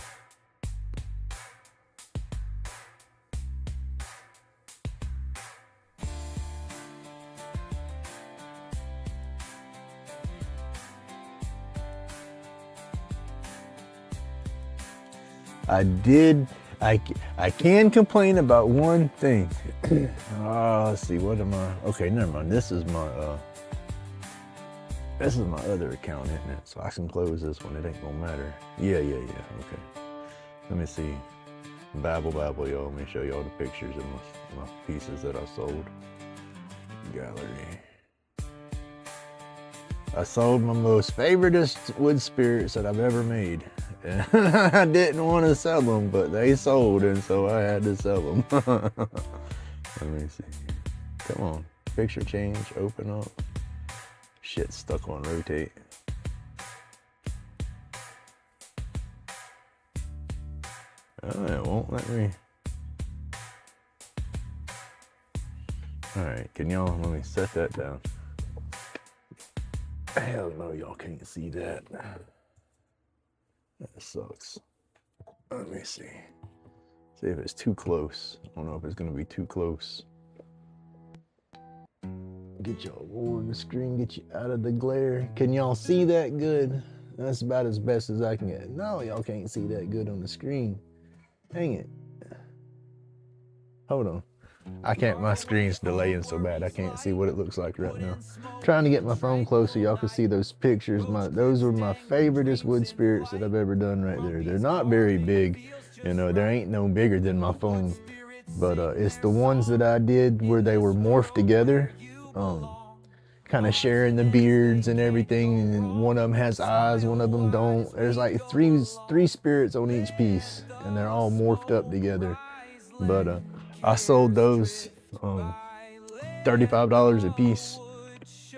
I can complain about one thing. Let's see, what am I? Okay, never mind. This is my other account, isn't it? So I can close this one. It ain't gonna matter. Yeah. Okay. Let me see. Babble, y'all. Let me show y'all the pictures of my pieces that I sold. Gallery. I sold my most favoriteest wood spirits that I've ever made. And I didn't want to sell them, but they sold, and so I had to sell them. Let me see. Come on. Picture change, open up. Shit's stuck on rotate. Oh, it won't let me. Alright, let me set that down. Hell no, y'all can't see that. That sucks. Let me see. See if it's too close. I don't know if it's gonna be too close. Get y'all on the screen, get you out of the glare. Can y'all see that good? That's about as best as I can get. No, y'all can't see that good on the screen. Dang it. Hold on. I can't, my screen's delaying so bad I can't see what it looks like right now. I'm trying to get my phone close so y'all can see those pictures. Those were my favoriteest wood spirits that I've ever done right there. They're not very big, you know, there ain't no bigger than my phone. But it's the ones that I did where they were morphed together. Kind of sharing the beards and everything, and one of them has eyes, one of them don't. There's like three spirits on each piece, and they're all morphed up together. But I sold those $35 a piece,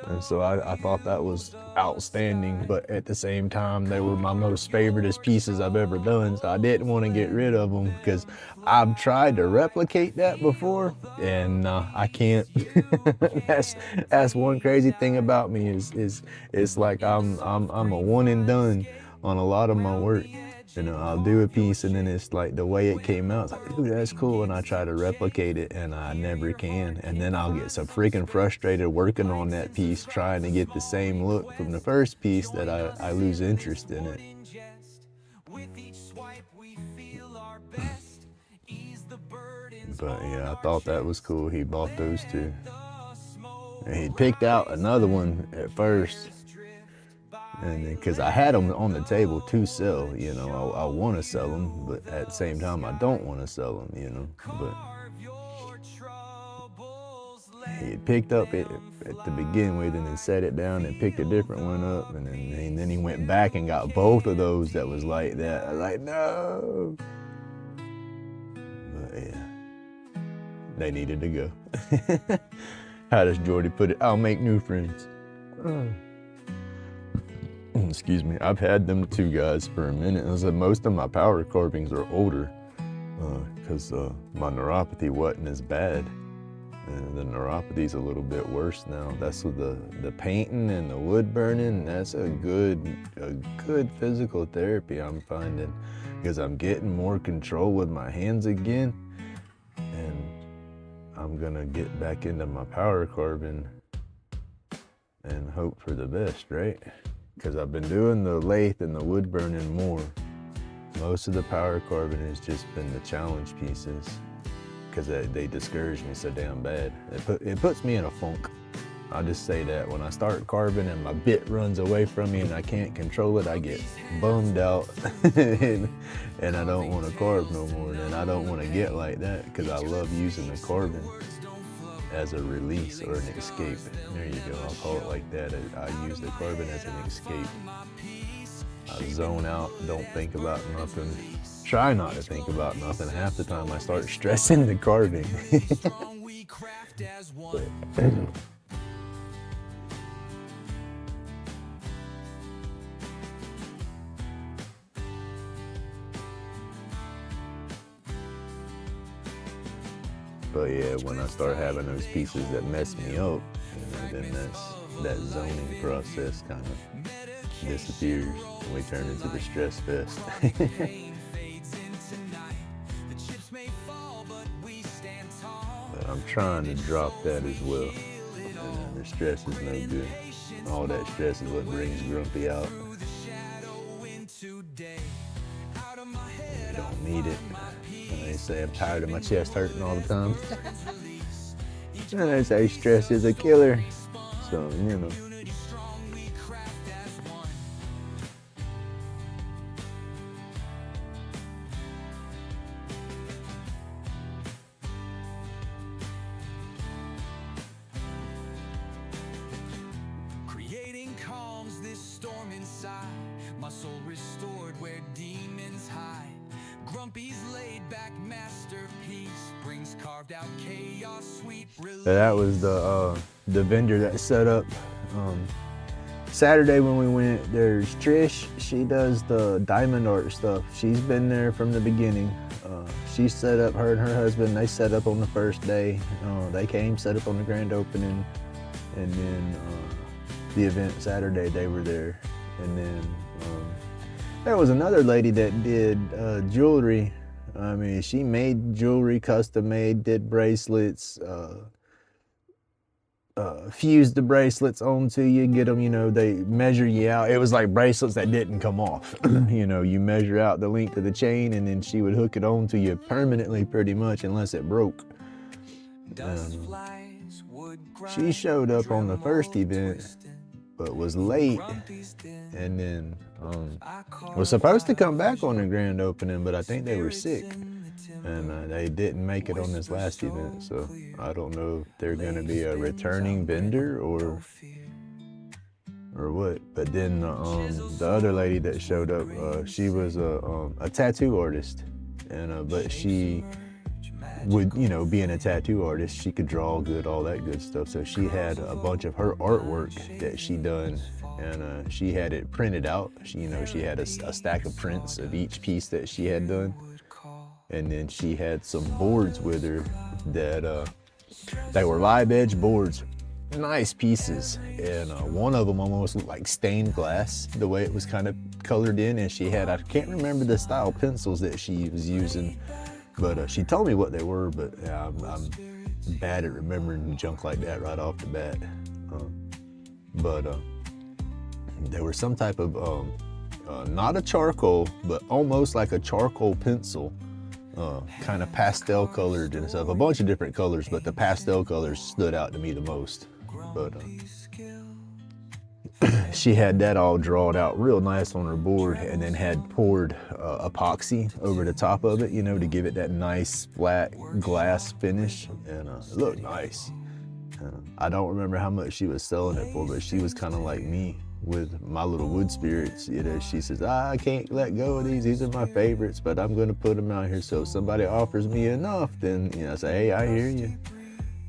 and so I thought that was outstanding. But at the same time, they were my most favoriteest pieces I've ever done, so I didn't want to get rid of them because I've tried to replicate that before, and I can't. that's one crazy thing about me is it's like I'm a one and done on a lot of my work. You know, I'll do a piece and then it's like the way it came out, it's like, dude, that's cool. And I try to replicate it and I never can. And then I'll get so freaking frustrated working on that piece, trying to get the same look from the first piece that I lose interest in it. But yeah, I thought that was cool. He bought those two. And he picked out another one at first. And because I had them on the table to sell, you know, I want to sell them, but at the same time, I don't want to sell them, you know. But he picked up it to begin with, and then set it down and picked a different one up, and then he went back and got both of those that was like that. I was like, no. But yeah, they needed to go. How does Jordy put it? I'll make new friends. Excuse me, I've had them two guys for a minute. I said most of my power carvings are older because my neuropathy wasn't as bad. And the neuropathy's a little bit worse now. That's with the painting and the wood burning. That's a good physical therapy I'm finding, because I'm getting more control with my hands again, and I'm gonna get back into my power carving and hope for the best, right? Because I've been doing the lathe and the wood burning more. Most of the power carving has just been the challenge pieces, because they discourage me so damn bad. It puts me in a funk. I'll just say that. When I start carving and my bit runs away from me and I can't control it, I get bummed out and I don't want to carve no more. And I don't want to get like that, because I love using the carving. as a release or an escape. There you go, I'll call it like that. I use the carbon as an escape. I zone out, don't think about nothing. Try not to think about nothing. Half the time I start stressing the carving. But yeah, when I start having those pieces that mess me up, then that zoning process kind of disappears and we turn into the stress fest. But I'm trying to drop that as well. And the stress is no good. All that stress is what brings grumpy out. You don't need it. And they say I'm tired of my chest hurting all the time. And they say stress is a killer. So, you know. Creating calms this storm inside. My soul restored where demons hide. Grumpy's laid back masterpiece brings carved out chaos, sweet relief. So that was the vendor that set up Saturday when we went. There's Trish, she does the diamond art stuff. She's been there from the beginning. She set up, her and her husband, they set up on the first day. They came, set up on the grand opening, and then the event Saturday, they were there. And then there was another lady that did jewelry. I mean, she made jewelry, custom made, did bracelets, fused the bracelets onto you, get them, you know, they measure you out. It was like bracelets that didn't come off. You know, you measure out the length of the chain and then she would hook it onto you permanently pretty much unless it broke. She showed up on the first event but was late and then was supposed to come back on the grand opening, but I think they were sick and they didn't make it on this last event. So I don't know if they're going to be a returning vendor or what. But then the other lady that showed up, she was a tattoo artist, and but she would, you know, being a tattoo artist, she could draw good, all that good stuff. So she had a bunch of her artwork that she done, and she had it printed out. She, you know, she had a stack of prints of each piece that she had done, and then she had some boards with her that they were live edge boards, nice pieces, and one of them almost looked like stained glass the way it was kind of colored in. And she had, I can't remember the style pencils that she was using, but she told me what they were, but yeah, I'm bad at remembering junk like that right off the bat. But there was some type of, not a charcoal, but almost like a charcoal pencil, kind of pastel colored and stuff. A bunch of different colors, but the pastel colors stood out to me the most. But she had that all drawn out real nice on her board, and then had poured epoxy over the top of it, you know, to give it that nice flat glass finish, and it looked nice. I don't remember how much she was selling it for, but she was kind of like me with my little wood spirits. You know, she says, I can't let go of these are my favorites, but I'm going to put them out here, so if somebody offers me enough, then, you know, I say, hey, I hear you.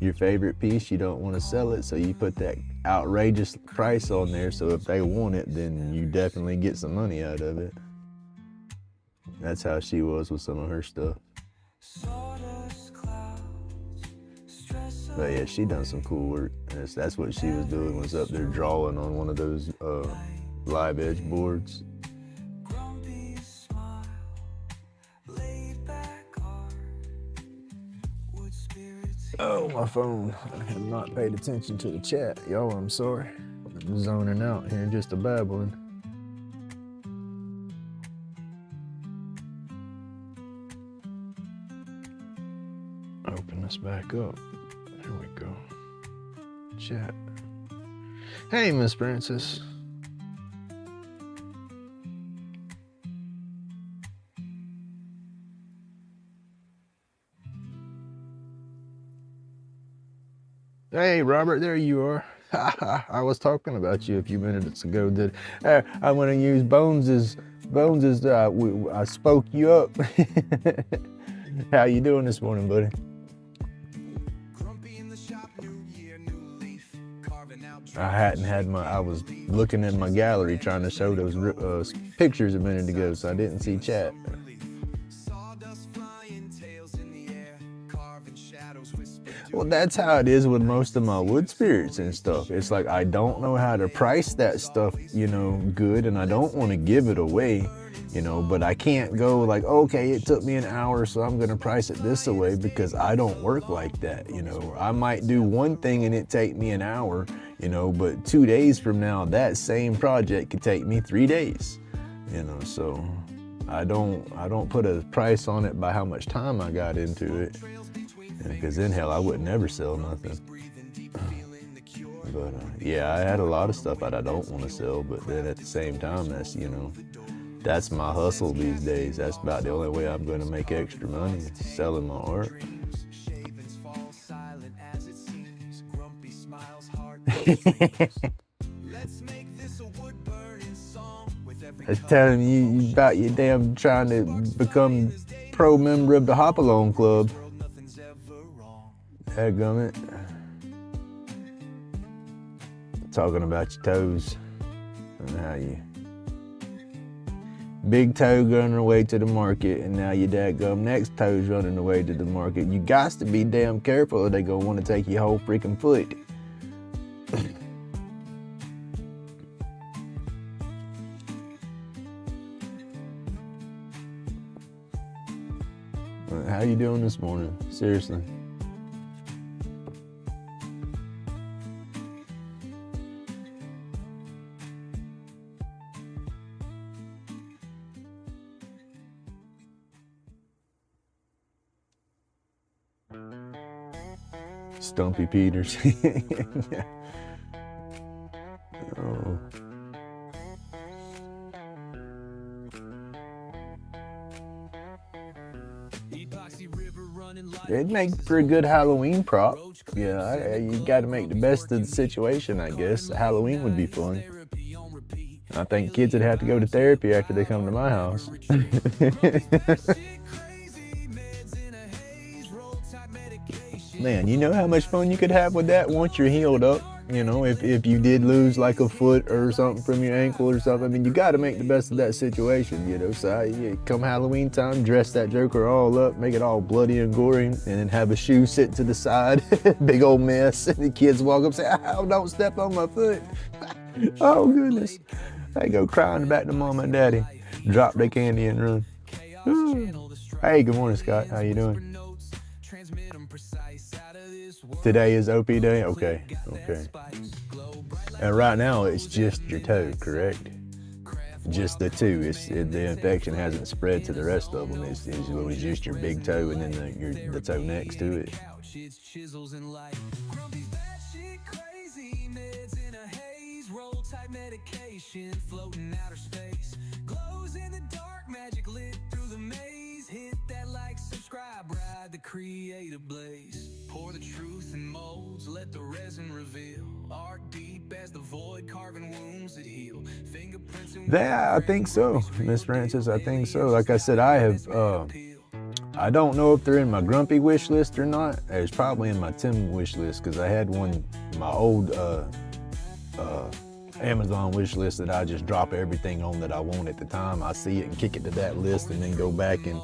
Your favorite piece, you don't want to sell it, so you put that outrageous price on there, so if they want it, then you definitely get some money out of it. That's how she was with some of her stuff. But yeah, she done some cool work. That's what she was doing, was up there drawing on one of those live edge boards. Oh, my phone. I have not paid attention to the chat. Y'all, I'm sorry. I'm zoning out here, just a babbling. Open this back up. There we go. Chat. Hey, Miss Francis. Hey, Robert, there you are. I was talking about you a few minutes ago. I want to use Bones's. I spoke you up. How you doing this morning, buddy? I was looking at my gallery trying to show those pictures a minute ago, so I didn't see chat. Well, that's how it is with most of my wood spirits and stuff. It's like I don't know how to price that stuff, you know, good, and I don't want to give it away, you know, but I can't go like, okay, it took me an hour, so I'm gonna price it this away, because I don't work like that, you know. I might do one thing and it take me an hour, you know, but 2 days from now, that same project could take me 3 days, you know. So I don't put a price on it by how much time I got into it. Because in hell, I would never sell nothing. But yeah, I had a lot of stuff that I don't want to sell, but then at the same time, that's, you know, that's my hustle these days. That's about the only way I'm going to make extra money, selling my art. I was telling you about your damn trying to become pro member of the Hop Along Club. Dadgummit. Talking about your toes and how you big toe running away to the market, and now your dadgum next toe's running away to the market. You got to be damn careful, or they gonna want to take your whole freaking foot. How you doing this morning? Seriously. Stumpy Peters. Oh. It'd make for a good Halloween prop. Yeah, you got to make the best of the situation, I guess. Halloween would be fun. I think kids would have to go to therapy after they come to my house. Man, you know how much fun you could have with that once you're healed up. You know, if you did lose like a foot or something from your ankle or something, I mean, you got to make the best of that situation, you know. So come Halloween time, dress that Joker all up, make it all bloody and gory, and then have a shoe sit to the side, big old mess, and the kids walk up and say, "Oh, don't step on my foot." Oh, goodness. They go crying back to mom and daddy, drop their candy and run. Ooh. Hey, good morning, Scott. How you doing? Today is OP day? Okay. And right now, it's just your toe, correct? Just the two. The infection hasn't spread to the rest of them. It was just your big toe and then the toe next to it. Floating outer space, glows in the dark, magic lit through the maze. Hit that like, subscribe, ride the creative blaze. Pour the truth in molds, let the resin reveal. Art deep as the void, carving wounds that heal. Fingerprints and I think so, Miss Francis. I think so. Like I said, I have. I don't know if they're in my Grumpy wish list or not. It's probably in my Tim wish list, because I had one, my old Amazon wish list that I just drop everything on that I want at the time. I see it and kick it to that list and then go back and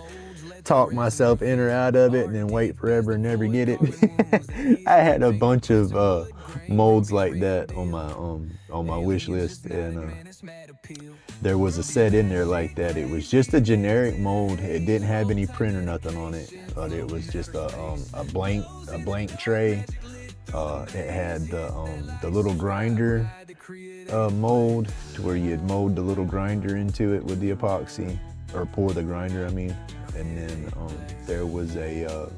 talk myself in or out of it and then wait forever and never get it. I had a bunch of molds like that on my wish list, and there was a set in there like that. It was just a generic mold. It didn't have any print or nothing on it, but it was just a blank tray. It had the little grinder mold, to where you'd mold the little grinder into it with the epoxy, or pour the grinder, I mean. And then there was a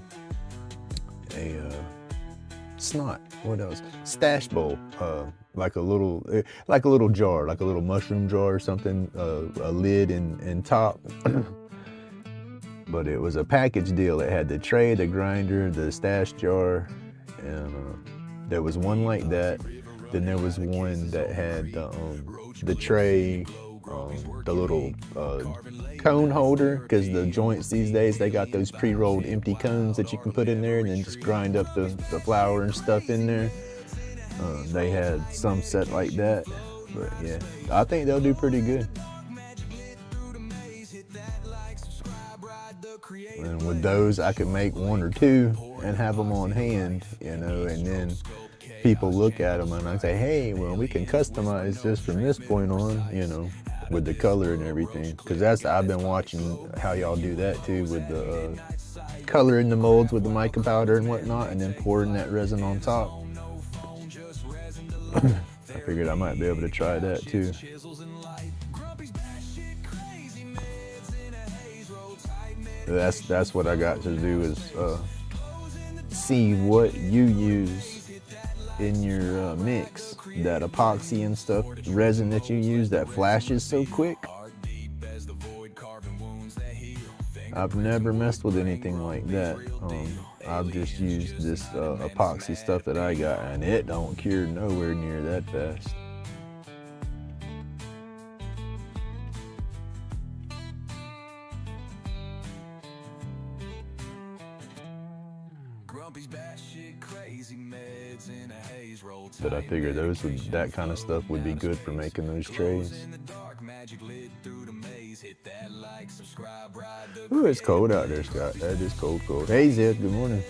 snot. What else? Stash bowl, like a little jar, like a little mushroom jar or something. A lid and top. But it was a package deal. It had the tray, the grinder, the stash jar, and There was one like that. Then there was one that had the tray, the little cone holder, because the joints these days, they got those pre-rolled empty cones that you can put in there and then just grind up the flour and stuff in there. They had some set like that, but yeah, I think they'll do pretty good. And with those, I could make one or two and have them on hand, you know, and then people look at them and I say, hey, well, we can customize this from this point on, you know, with the color and everything. Because I've been watching how y'all do that too, with the coloring the molds with the mica powder and whatnot, and then pouring that resin on top. I figured I might be able to try that too. That's what I got to do, is see what you use in your mix. That epoxy and stuff, resin that you use that flashes so quick. I've never messed with anything like that. I've just used this epoxy stuff that I got, and it don't cure nowhere near that fast. But I figured that kind of stuff would be good for making those trays. Ooh, it's cold out there, Scott. That is cold. Hey, Zed, good morning.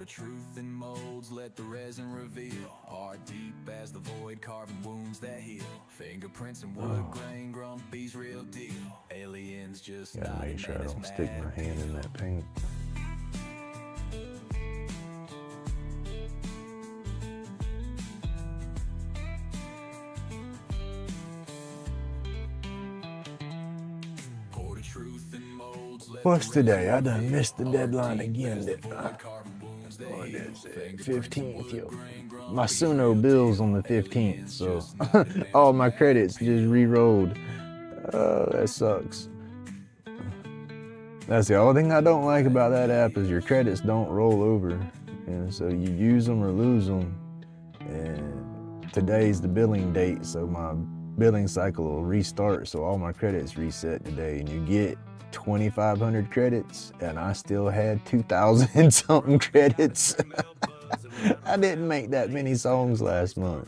Truth in molds, let the resin reveal. Heart deep as the void, carving wounds that heal. Fingerprints and wood grain, Grumpy's real deal. Aliens just gotta make sure I don't stick my hand in that paint. What's today? I done missed the deadline again, didn't I? What is it? 15th, yo. My Suno bill's on the 15th, so all my credits just re-rolled. That sucks. That's the only thing I don't like about that app, is your credits don't roll over. And so you use them or lose them. And today's the billing date, so my billing cycle will restart, so all my credits reset today, and you get 2,500 credits, and I still had 2,000 something credits. I didn't make that many songs last month,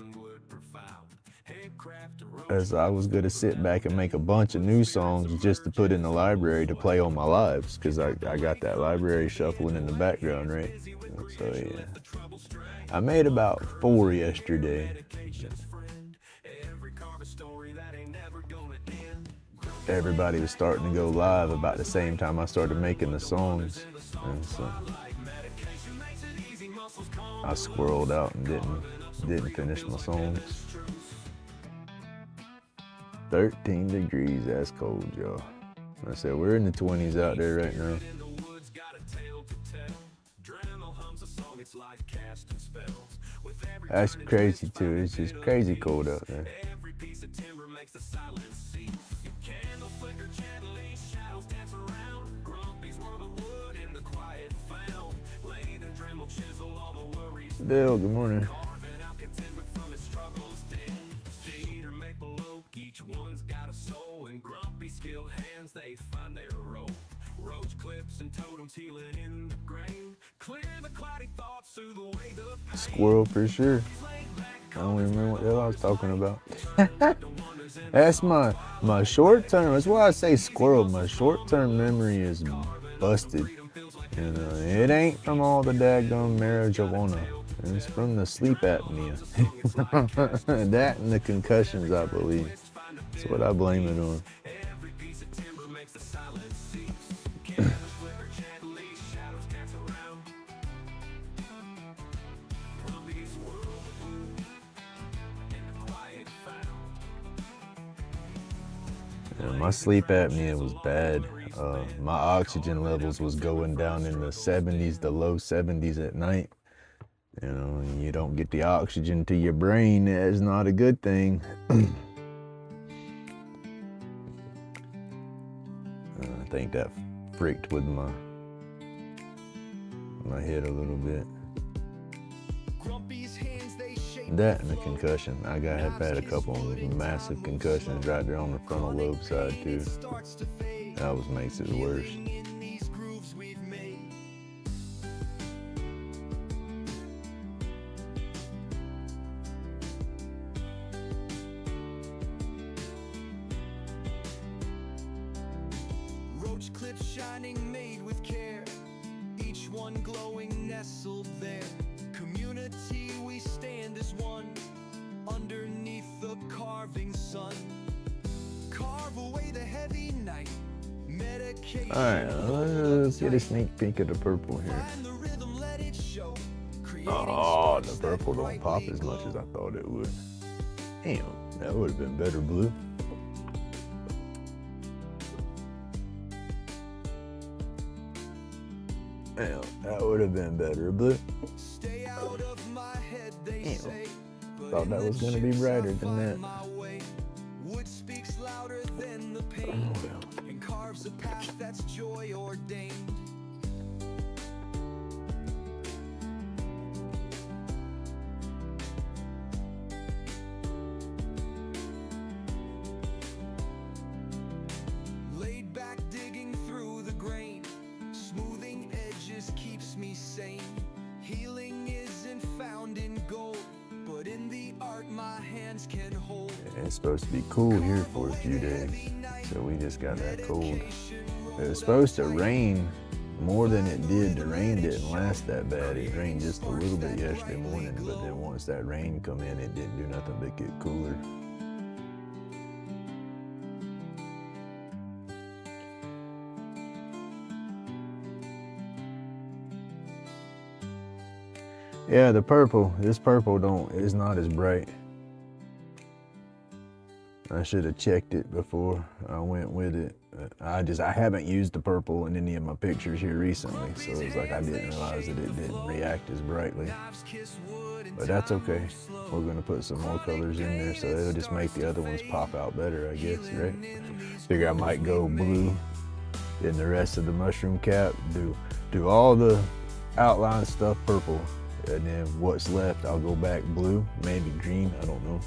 as I was gonna sit back and make a bunch of new songs just to put in the library to play on my lives, because I got that library shuffling in the background, right? So yeah, I made about 4 yesterday. Everybody was starting to go live about the same time I started making the songs, and so I squirreled out and didn't finish my songs. 13 degrees, that's cold, y'all. I said we're in the 20s out there right now. That's crazy too. It's just crazy cold out there. Bill, good morning. Squirrel for sure. I don't even remember what the hell I was talking about. That's my short-term, that's why I say squirrel. My short-term memory is busted. And it ain't from all the daggone marijuana. It's from the sleep apnea. That and the concussions, I believe. That's what I blame it on. Yeah, my sleep apnea was bad. My oxygen levels was going down in the 70s, the low 70s at night. You know, and you don't get the oxygen to your brain, that's not a good thing. I think that freaked with my head a little bit. That and the concussion. Have had a couple of massive concussions right there on the frontal lobe side too. That always makes it worse. Roach clips shining, made with care, each one glowing, nestled there. Community, we stand as one, underneath the carving sun. Carve away the heavy night, medication. Alright, let's get a sneak peek of the purple here. Find the rhythm, let it show. Oh, the purple don't pop as much as I thought it would. Damn, that would have been better blue. Damn, that would have been better blue. Stay out of my head, they say. Thought that was gonna be brighter than that. Wood speaks louder than the pain, and carves a path that's joy ordained. Laid back, digging through the grain, smoothing edges keeps me sane. Healing isn't found in gold, but in the art my hands can hold. It's supposed to be cool here for a few days, so we just got that cold. It was supposed to rain more than it did. The rain didn't last that bad. It rained just a little bit yesterday morning, but then once that rain come in, it didn't do nothing but get cooler. Yeah, this purple is not as bright. I should have checked it before I went with it. I haven't used the purple in any of my pictures here recently, so it's like I didn't realize that it didn't react as brightly. But that's okay. We're gonna put some more colors in there, so it'll just make the other ones pop out better, I guess, right? Figure I might go blue in the rest of the mushroom cap, do all the outline stuff purple, and then what's left I'll go back blue, maybe green, I don't know.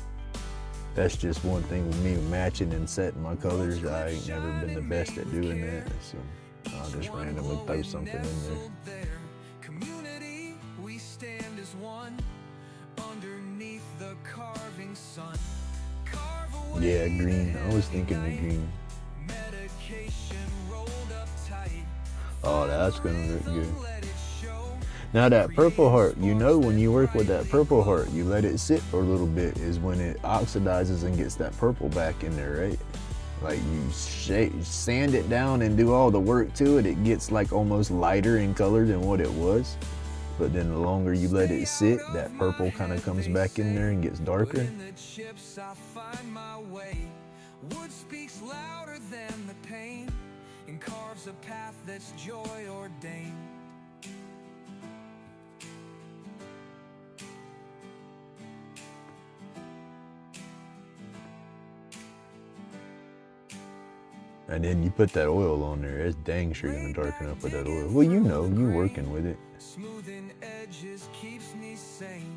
That's just one thing with me, matching and setting my colors. I ain't never been the best at doing that, so I'll just randomly throw something in there. Community, we stand as one, underneath the carving sun. Yeah, green. I was thinking of green. Medication rolled up tight. Oh, that's gonna look good. Now that purple heart, you know when you work with that purple heart, you let it sit for a little bit is when it oxidizes and gets that purple back in there, right? Like you sand it down and do all the work to it, it gets like almost lighter in color than what it was. But then the longer you let it sit, that purple kind of comes back in there and gets darker. Wood speaks louder than the pain and carves a path that's joy ordained. And then you put that oil on there, it's dang sure gonna darken up with that oil. Well, you know, you working with it. Smoothing edges keeps me sane.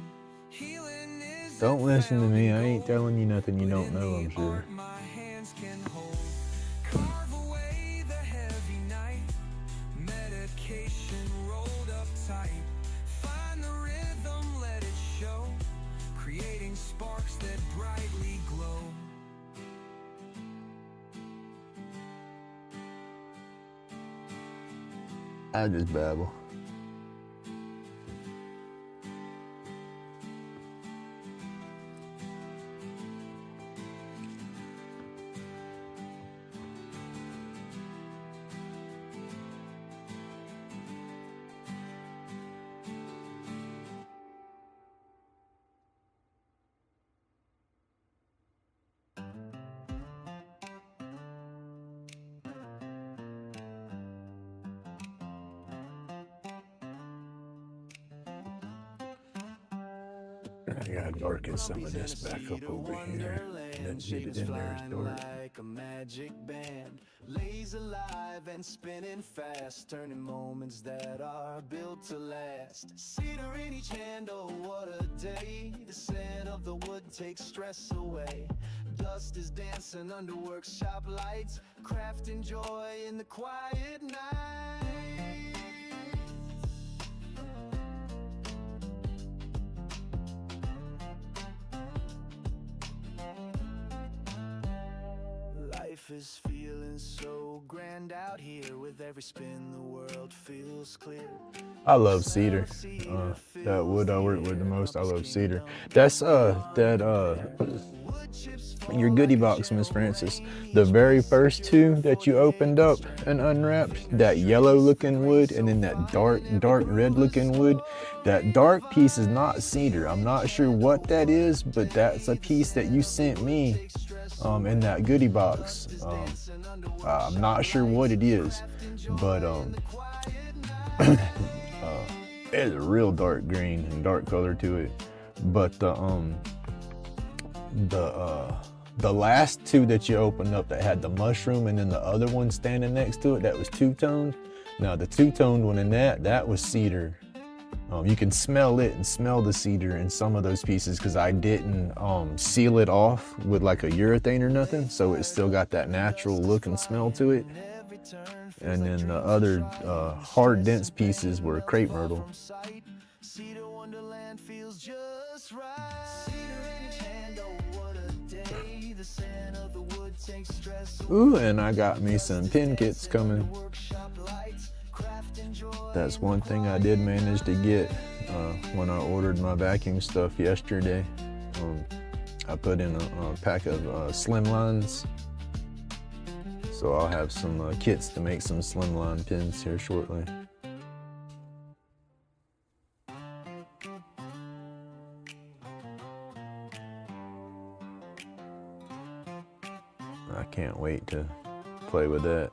Healing is Don't listen to me, I ain't telling you nothing you don't know, I'm sure. art my hands can hold. Carve away the heavy night. Medication rolled up tight. Find the rhythm, let it show. Creating sparks that brightly glow. I just babble. I gotta darken some of this back up over here. Let's get it in there as dark. Like a magic band, lays alive and spinning fast, turning moments that are built to last. Cedar in each hand, oh what a day. The scent of the wood takes stress away. Dust is dancing under workshop lights, crafting joy in the quiet night. Life is feeling so grand out here. With every spin the world feels clear. I love cedar. That wood I work with the most, I love cedar. That's your goodie box, Miss Francis. The very first two that you opened up and unwrapped, that yellow looking wood and then that dark red looking wood. That dark piece is not cedar. I'm not sure what that is, but that's a piece that you sent me in that goodie box. I'm not sure what it is, but it's a real dark green and dark color to it. But the last two that you opened up that had the mushroom and then the other one standing next to it, that was two-toned. Now the two-toned one in that was cedar. You can smell it and smell the cedar in some of those pieces because I didn't seal it off with like a urethane or nothing, so it still got that natural look and smell to it. And then the other hard dense pieces were crepe myrtle. Cedar Wonderland feels just right. Cedar in each hand, oh what a day. The scent of the wood takes stress away. Ooh, and I got me some pin kits coming. That's one thing I did manage to get when I ordered my vacuum stuff yesterday. I put in a pack of slimlines. So I'll have some kits to make some slimline pins here shortly. I can't wait to play with that.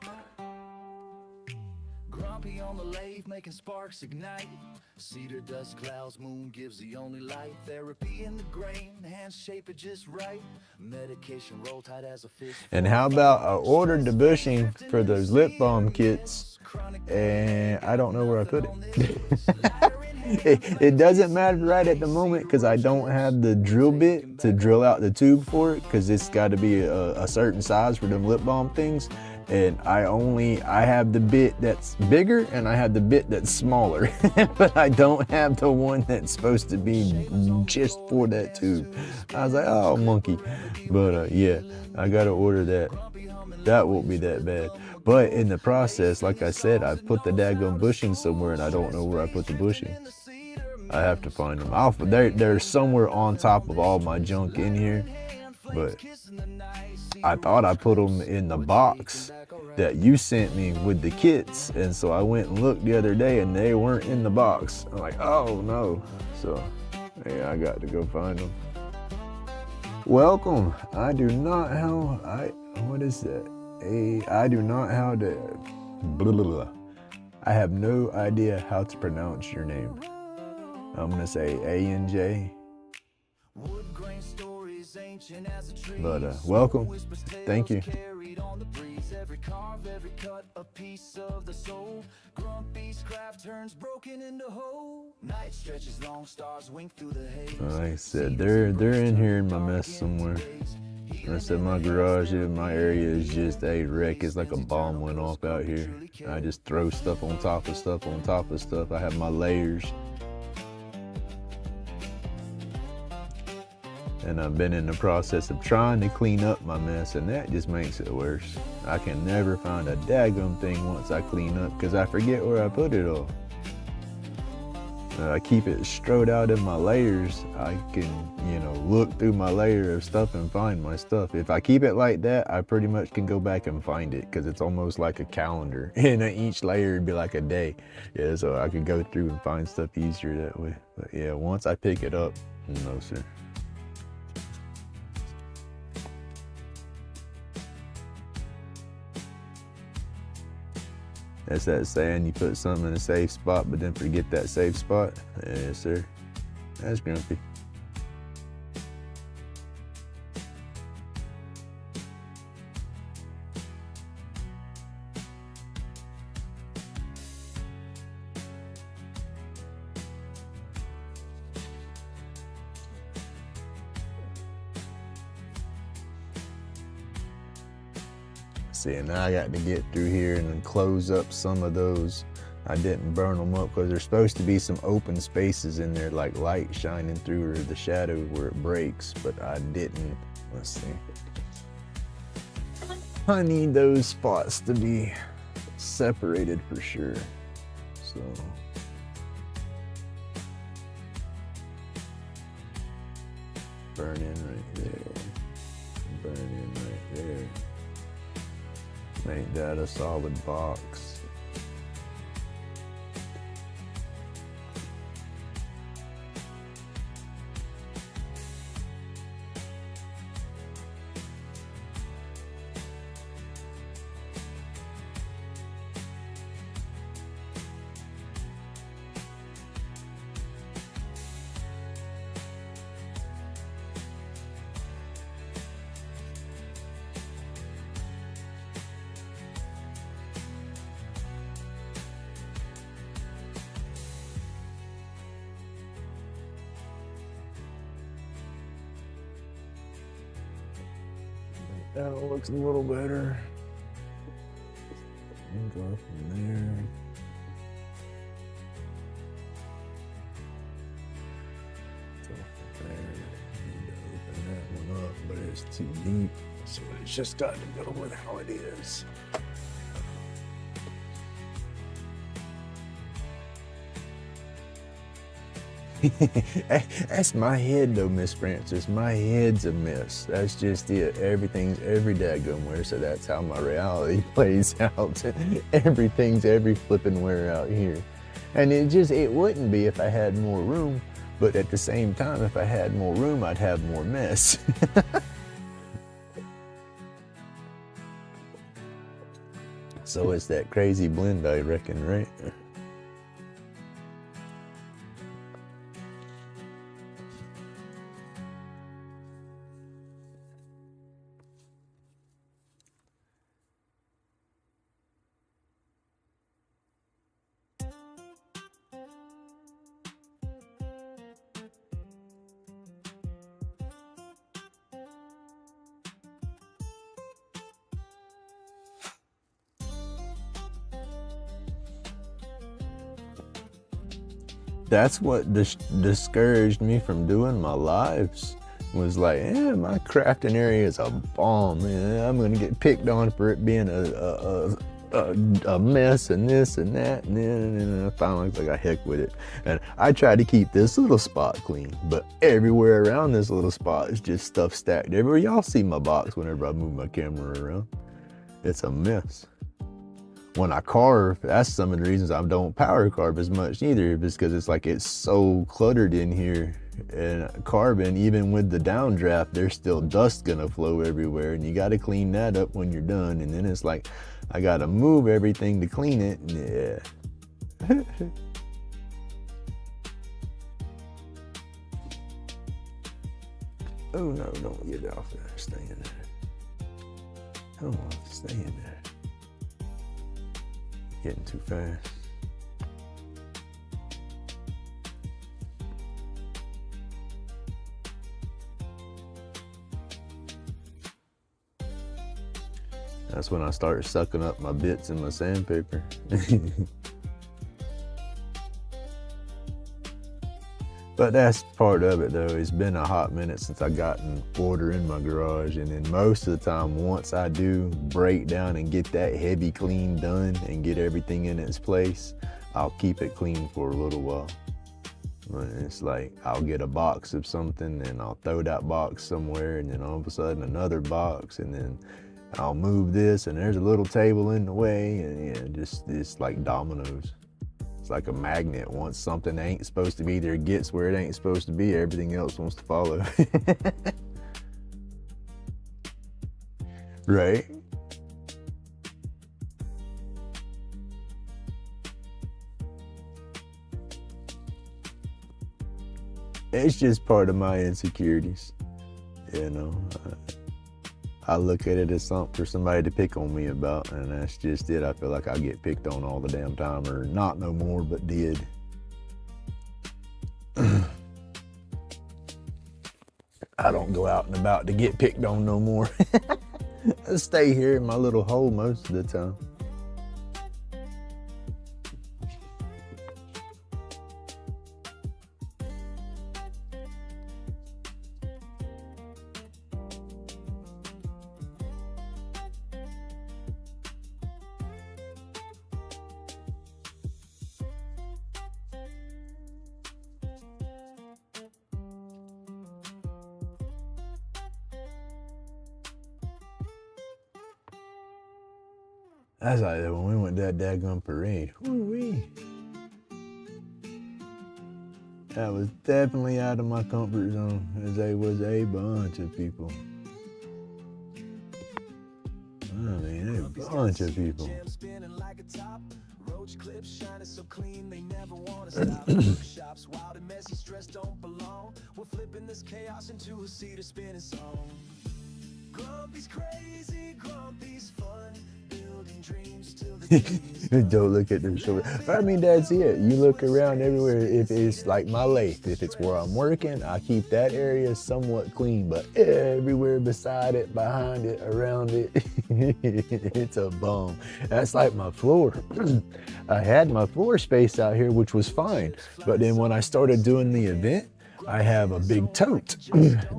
Grumpy on the lathe, making sparks ignite. Cedar dust clouds, moon gives the only light. Therapy in the grain, hands shape it just right. Medication roll tight as a fish. And how about I ordered the bushing for those lip balm kits, and I don't know where I put it. It doesn't matter right at the moment because I don't have the drill bit to drill out the tube for it because it's got to be a certain size for them lip balm things. And I have the bit that's bigger and I have the bit that's smaller, but I don't have the one that's supposed to be just for that tube. I was like, oh, monkey. But yeah, I gotta order that. That won't be that bad. But in the process, like I said, I put the daggone bushing somewhere and I don't know where I put the bushing. I have to find them. They're somewhere on top of all my junk in here, but I thought I put them in the box that you sent me with the kits, and so I went and looked the other day and they weren't in the box. I'm like, oh no. So yeah, I got to go find them. Welcome. I do not have, what is that? I do not have the, blah, blah, blah. I have no idea how to pronounce your name. I'm gonna say ANJ. But welcome. Thank you. Every carve, every cut, a piece of the soul. Grumpy scrap turns broken into whole. Night stretches long, stars wink through the haze. Like I said, they're in here in my mess somewhere. I said my garage in my area is just a wreck. It's like a bomb went off out here. I just throw stuff on top of stuff on top of stuff. I have my layers. And I've been in the process of trying to clean up my mess, and that just makes it worse. I can never find a daggum thing once I clean up because I forget where I put it all. I keep it strode out in my layers. I can, look through my layer of stuff and find my stuff. If I keep it like that, I pretty much can go back and find it because it's almost like a calendar. And each layer would be like a day. Yeah, so I could go through and find stuff easier that way. But yeah, once I pick it up, no sir. That's that saying, you put something in a safe spot, but then forget that safe spot. Yes, sir. That's Grumpy. See, and now I got to get through here and then close up some of those. I didn't burn them up because there's supposed to be some open spaces in there, like light shining through or the shadow where it breaks, but I didn't. Let's see. I need those spots to be separated for sure. So burn in right there. Burn in right there. Make that a solid box. That looks a little better. And go from there. Go from there. Need to open that one up, but it's too deep. So it's just got to go with how it is. That's my head though, Miss Francis. My head's a mess. That's just it. Everything's every daggone where, so that's how my reality plays out. Everything's every flipping where out here. And it wouldn't be if I had more room, but at the same time, if I had more room, I'd have more mess. So it's that crazy blend, I reckon, right? That's what discouraged me from doing my lives. Was like, my crafting area is a bomb, man. I'm gonna get picked on for it being a mess and this and that, and then I finally was like, I heck with it. And I tried to keep this little spot clean, but everywhere around this little spot is just stuff stacked everywhere. Y'all see my box whenever I move my camera around. It's a mess. When I carve, that's some of the reasons I don't power carve as much either, because it's like it's so cluttered in here. And carving, even with the downdraft, there's still dust gonna flow everywhere, and you got to clean that up when you're done. And then it's like I gotta move everything to clean it. Yeah. Oh no, don't get off there. Stay in there. Come on, stay in there. Getting too fast. That's when I start sucking up my bits in my sandpaper. But that's part of it though. It's been a hot minute since I got an order in my garage, and then most of the time, once I do break down and get that heavy clean done and get everything in its place, I'll keep it clean for a little while. But it's like I'll get a box of something and I'll throw that box somewhere, and then all of a sudden another box, and then I'll move this and there's a little table in the way, and yeah, just it's like dominoes. Like a magnet. Once something ain't supposed to be there gets where it ain't supposed to be, everything else wants to follow. Right? It's just part of my insecurities, you know. I look at it as something for somebody to pick on me about, and that's just it. I feel like I get picked on all the damn time, or not no more, but did. I don't go out and about to get picked on no more. I stay here in my little hole most of the time. That's like that when we went to that daggone parade. Woo-wee. That was definitely out of my comfort zone, as there was a bunch of people. I mean, a bunch of people. Shops wild and messy, stress don't belong. We're flipping this chaos into a cedar spinning song. Grumpy's crazy, Grumpy's fun. Building dreams till the Don't look at their shoulder. I mean, that's it. You look around everywhere. If it's like my lathe, if it's where I'm working, I keep that area somewhat clean. But everywhere beside it, behind it, around it, it's a bum. That's like my floor. I had my floor space out here, which was fine. But then when I started doing the event, I have a big tote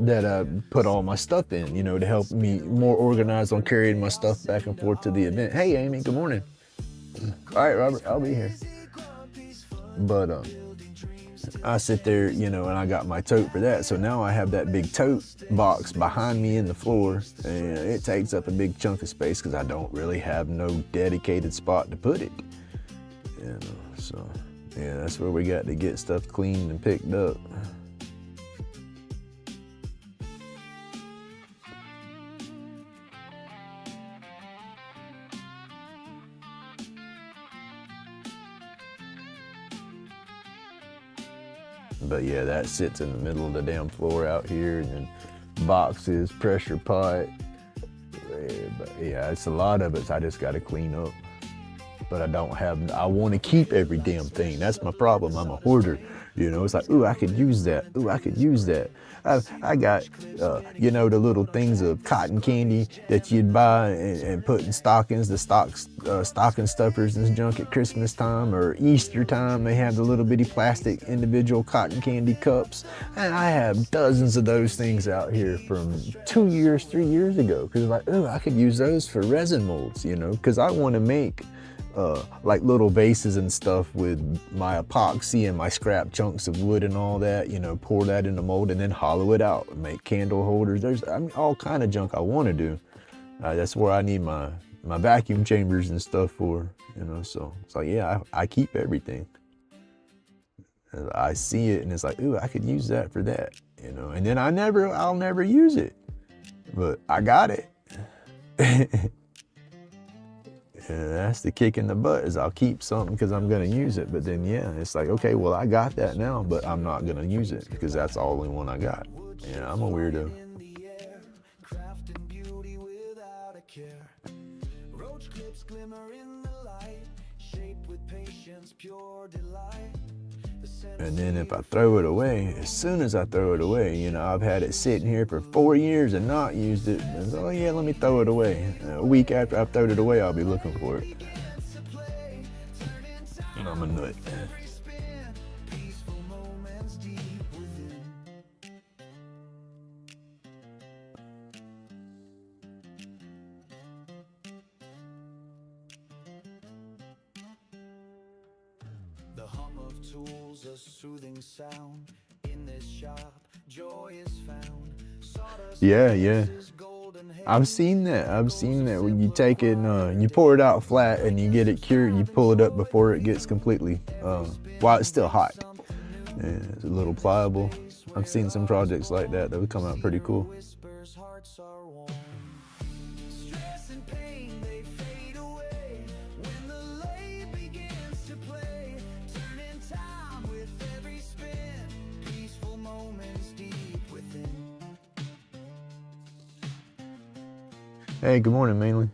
that I put all my stuff in, you know, to help me more organized on carrying my stuff back and forth to the event. Hey, Amy, good morning. All right, Robert, I'll be here. But I sit there, you know, and I got my tote for that. So now I have that big tote box behind me in the floor, and it takes up a big chunk of space because I don't really have no dedicated spot to put it. You know, so yeah, that's where we got to get stuff cleaned and picked up. But yeah, that sits in the middle of the damn floor out here, and then boxes, pressure pot. But yeah, it's a lot of it, so I just got to clean up. But I want to keep every damn thing. That's my problem. I'm a hoarder. You know, it's like, ooh, I could use that. Ooh, I could use that. I got, you know, the little things of cotton candy that you'd buy and put in stockings, the stocking stuffers and junk at Christmas time or Easter time. They have the little bitty plastic individual cotton candy cups. And I have dozens of those things out here from 2 years, 3 years ago. Because like, ooh, I could use those for resin molds, you know, because I want to make like little vases and stuff with my epoxy and my scrap chunks of wood and all that, you know, pour that in the mold and then hollow it out and make candle holders. There's all kind of junk I want to do. That's where I need my vacuum chambers and stuff for, you know, so it's like, yeah, I keep everything. I see it and it's like, ooh, I could use that for that, you know, and then I'll never use it, but I got it. And that's the kick in the butt, is I'll keep something because I'm going to use it. But then, yeah, it's like, okay, well, I got that now, but I'm not going to use it because that's the only one I got. Yeah, I'm a weirdo. And then if I throw it away, as soon as I throw it away, you know, I've had it sitting here for 4 years and not used it. And so, oh yeah, let me throw it away. A week after I've thrown it away, I'll be looking for it. And I'm a nut. The hum of tools, a soothing sound. In this shop, joy is found. Yeah. I've seen that when you take it and you pour it out flat and you get it cured, you pull it up before it gets completely, while it's still hot. And it's a little pliable. I've seen some projects like that would come out pretty cool. Hey, good morning, Mainly.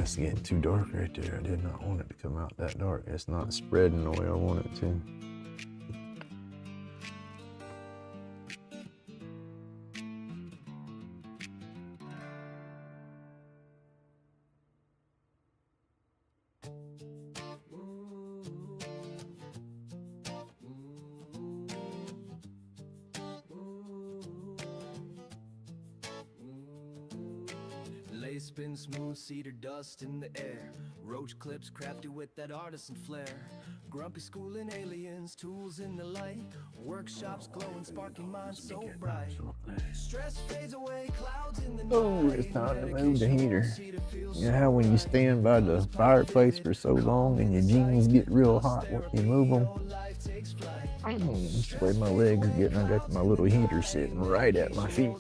That's getting too dark right there. I did not want it to come out that dark. It's not spreading the way I want it to. Spin smooth cedar dust in the air. Roach clips crafted with that artisan flair. Grumpy schooling aliens, tools in the light. Workshops glowing, sparking minds so bright. Stress fades away, clouds in the night. Oh, it's time to move the heater. You know how when you stand by the fireplace for so long and your jeans get real hot when you move them? That's the way my legs are getting. I got my little heater sitting right at my feet.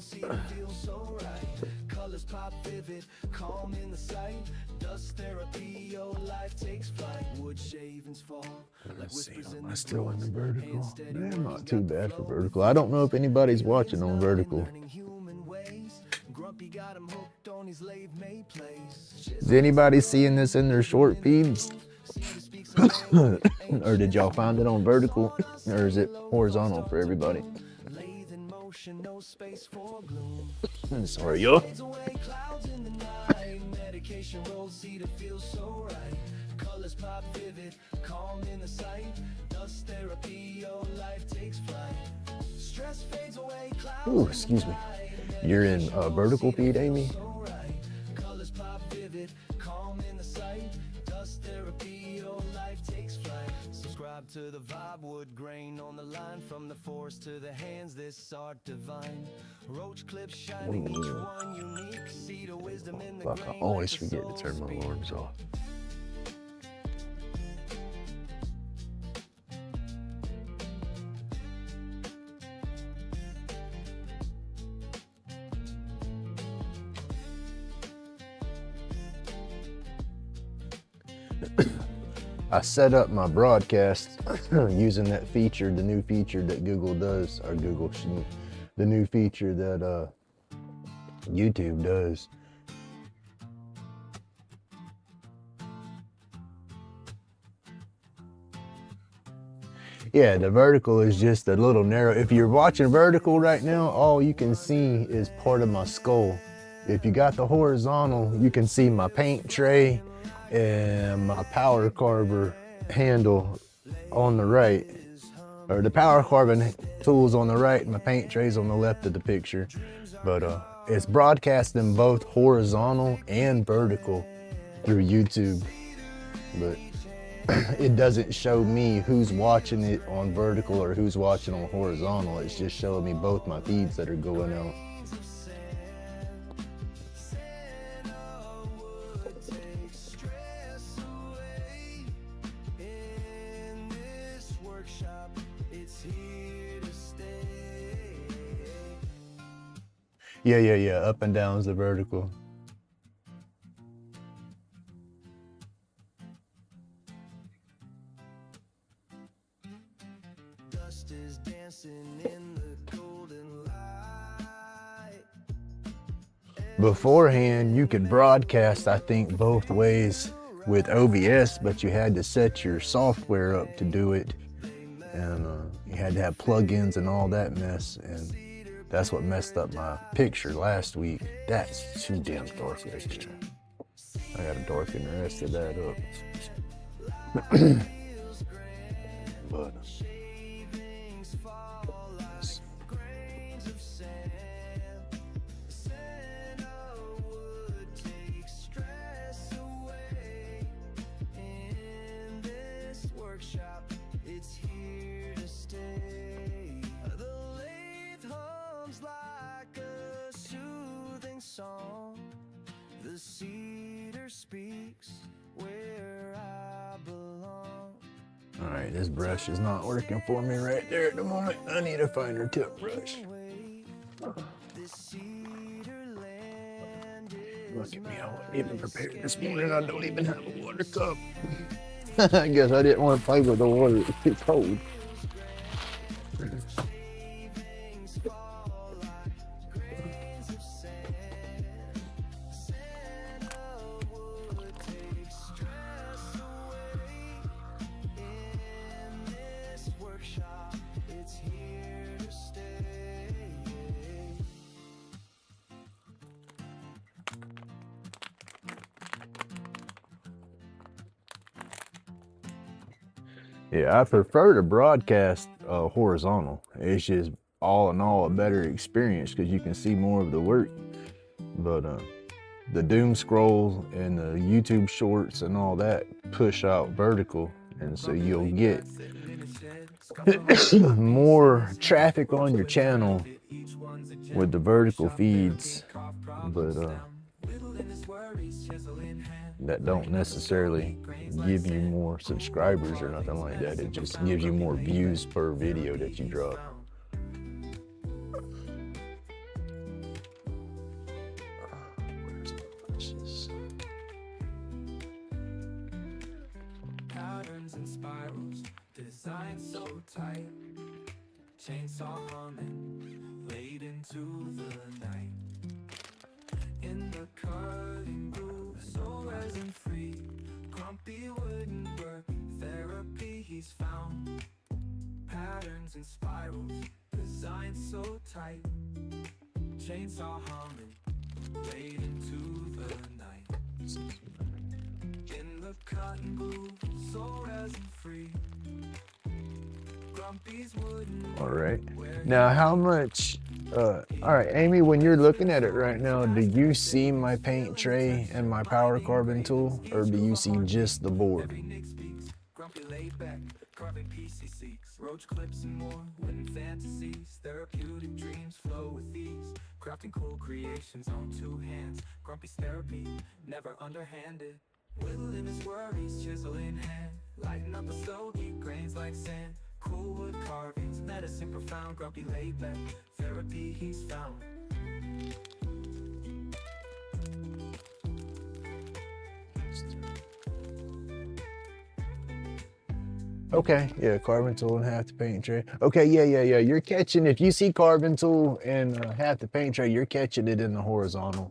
Pop vivid, calm in the sight. Dust therapy, your life takes flight. Wood shavings fall like whispers in the. Am I still in the vertical? Man, not too bad for vertical. I don't know if anybody's watching on vertical. Is anybody seeing this in their short feeds? Or did y'all find it on vertical? Or is it horizontal for everybody? No space for gloom. Sorry, yo. Medication rolls, see the feel so right. Colors pop vivid, calm in the sight. Dust therapy, your life takes flight. Stress fades away. Ooh, excuse me. You're in vertical feed, Amy? Colors pop vivid, calm in the sight. Dust therapy, your life takes flight. Subscribe to the vibe, wood grain on the line. From the forest to the hands, this art divine. Roach clips shining, each one unique. See the wisdom in the Fuck, I always forget to turn my alarms off. I set up my broadcast using that feature, the new feature that Google does, or Google, the new feature that YouTube does. Yeah, the vertical is just a little narrow. If you're watching vertical right now, all you can see is part of my skull. If you got the horizontal, you can see my paint tray and my power carver handle on the right, or the power carving tools on the right and my paint trays on the left of the picture. But it's broadcasting both horizontal and vertical through YouTube, but it doesn't show me who's watching it on vertical or who's watching on horizontal. It's just showing me both my feeds that are going out. Yeah. Up and down's the vertical. Dust is dancing in the golden light. Beforehand, you could broadcast, I think, both ways with OBS, but you had to set your software up to do it, and you had to have plugins and all that mess, and that's what messed up my picture last week. That's too damn dark right there. I gotta darken the rest of that up. But it's here to stay. The lathe hums like a soothing song. The cedar speaks where I belong. all right, this brush is not working for me right there at the moment. I need a finer tip brush. Look at me, I wasn't even prepared this morning. I don't even have a water cup. I guess I didn't want to play with the water. It's too cold. Yeah, I prefer to broadcast horizontal. It's just all in all a better experience because you can see more of the work. But the doom scroll and the YouTube shorts and all that push out vertical, and so you'll get more traffic on your channel with the vertical feeds, but that don't necessarily give you more subscribers or nothing like that. It just gives you more views per video that you drop. Patterns and spirals, designed so tight. Chainsaw humming, late into the night. In the cutting groove, so resin free. Grumpy wouldn't work, therapy he's found. Patterns and spirals, designed so tight. Chainsaw humming, late into the night. In the cotton groove, so resin free. Grumpy's wouldn't All right. Now, how much? All right, Amy. When you're looking at it right now, do you see my paint tray and my power carbon tool, or do you see just the board? Grumpy laid back, carving PCCs, roach clips and more, winning fantasies, therapeutic dreams flow with ease, crafting cool creations on two hands. Grumpy's therapy, never underhanded, whittling his worries, chisel in hand, lighting up a stogie, grains like sand, cool wood carvings, medicine profound. Grumpy laid back, therapy he's found. Okay, yeah, carbon tool and half the paint tray. Okay, yeah. You're catching, if you see carbon tool and half the paint tray, you're catching it in the horizontal.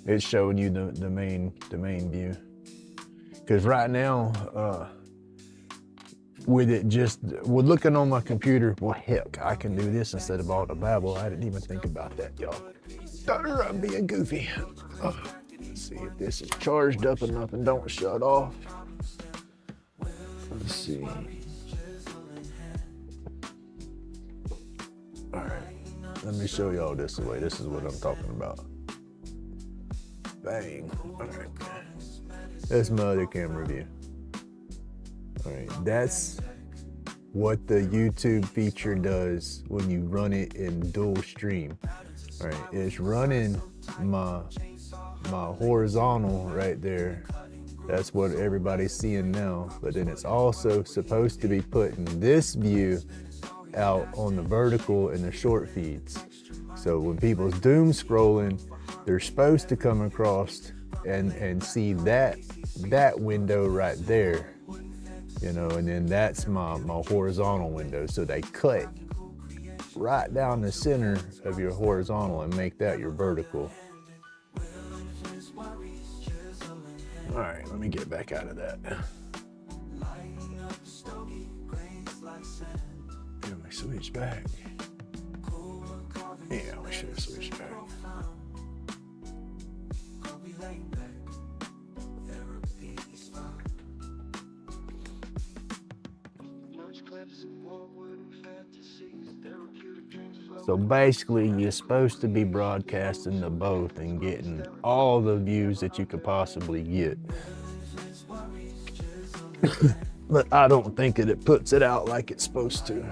It's showing you the main view. Because right now, with looking on my computer, well, heck, I can do this instead of all the Babble. I didn't even think about that, y'all. I'm being goofy. Let's see if this is charged up enough and don't shut off. Let's see. All right, let me show y'all this way. This is what I'm talking about. Bang. All right. That's my other camera view. All right, that's what the YouTube feature does when you run it in dual stream. All right, it's running my horizontal right there. That's what everybody's seeing now. But then it's also supposed to be putting this view out on the vertical and the short feeds. So when people's doom scrolling, they're supposed to come across and see that window right there, you know, and then that's my horizontal window. So they cut right down the center of your horizontal and make that your vertical. All right, let me get back out of that. Yeah, we switch back. Yeah, we should have switched back. So basically, you're supposed to be broadcasting to both and getting all the views that you could possibly get. But I don't think that it puts it out like it's supposed to.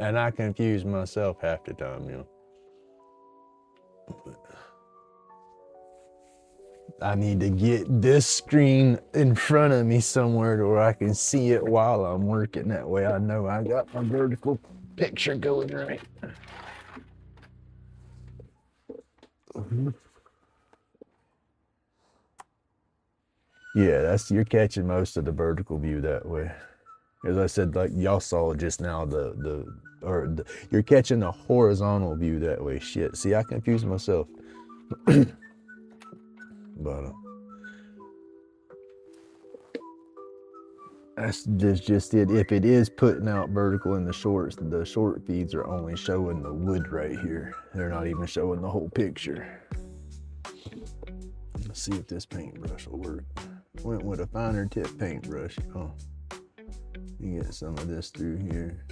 And I confuse myself half the time, you know. I need to get this screen in front of me somewhere to where I can see it while I'm working. That way I know I got my vertical picture going right. Yeah, you're catching most of the vertical view that way. As I said, like y'all saw just now, the you're catching a horizontal view that way. Shit, see, I confuse myself. But that's just it. If it is putting out vertical in the short feeds are only showing the wood right here. They're not even showing the whole picture. Let's see if this paintbrush will work. Went with a finer tip paintbrush. Oh, you get some of this through here.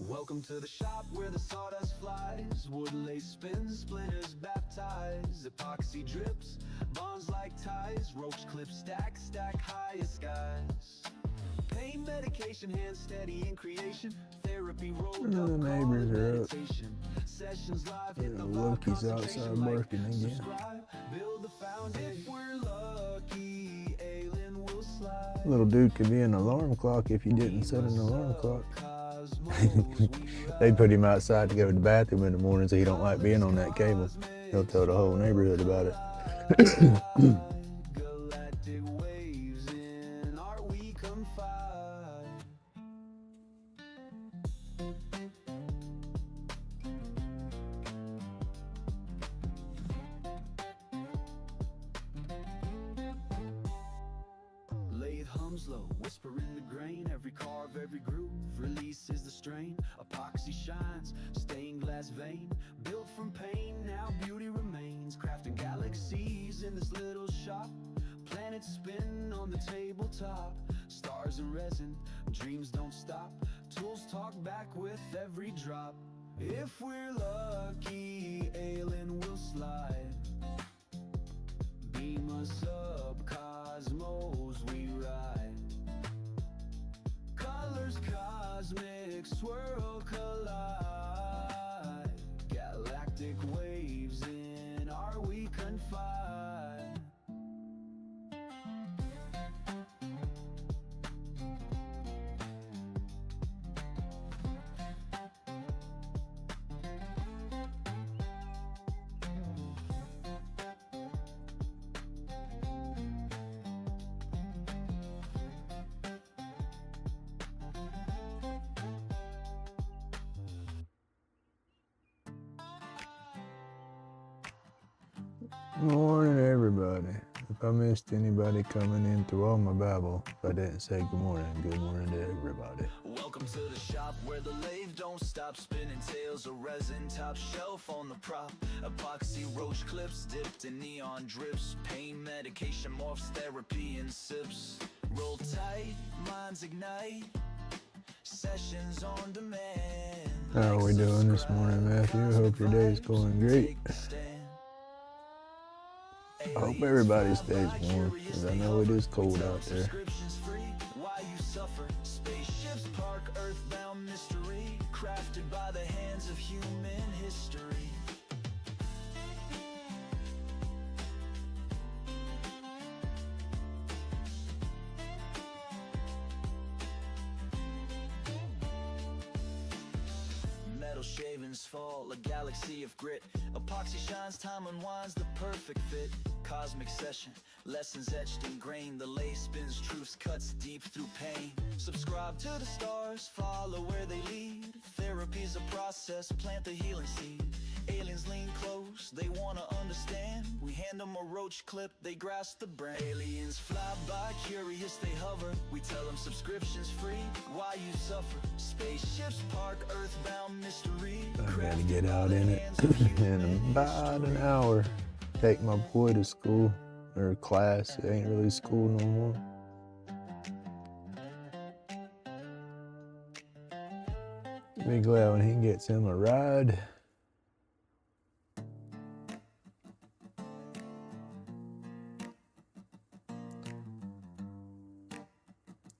Welcome to the shop where the sawdust flies, wood lace spins, splinters baptize, epoxy drips, bonds like ties, roach clips stack high as skies. Pain medication, hand steady in creation, therapy rolled The up, neighbors are up. meditation. Sessions live, hit the Loki's outside barking again. subscribe, build the foundation. If we're lucky, Aylin will slide. Little dude could be an alarm clock if you didn't set an alarm clock. They put him outside to go to the bathroom in the morning so he don't like being on that cable. He'll tell the whole neighborhood about it. Galactic waves in art we confide. Lathe hums low, whisper in the grain, every carve, every groove, releases the strain. Epoxy shines, stained glass vein, built from pain, now beauty remains. Crafting galaxies in this little shop, planets spin on the tabletop. Stars in resin, dreams don't stop, tools talk back with every drop. If we're lucky, Aylin will slide, beam us up, cosmos we ride. Colors cosmic swirl collide, galactic waves in art we confide. Morning, everybody. If I missed anybody coming in through all my babble, if I didn't say good morning to everybody. Welcome to the shop where the lathe don't stop spinning tails of resin, top shelf on the prop. Epoxy roach clips dipped in neon drips, pain medication morphs therapy in sips. Roll tight, minds ignite, sessions on demand. How are we doing this morning, Matthew? I hope your day's going great. I hope everybody stays warm, because I know it is cold out there. Why you suffer? Spaceships park, earthbound mystery, crafted by the hands of human history. Metal shavings fall, a galaxy of grit. Epoxy shines, time unwinds the perfect fit. Cosmic session, lessons etched in grain. The lay spins, truths cuts deep through pain. Subscribe to the stars, follow where they lead. Therapy's a process, plant the healing seed. Aliens lean close, they wanna understand. We hand them a roach clip, they grasp the brand. Aliens fly by, curious they hover. We tell them subscriptions free, why you suffer? Spaceships park, earthbound mystery. I gotta get out in it in about an hour. Take my boy to school, or class. It ain't really school no more. Be glad when he gets him a ride.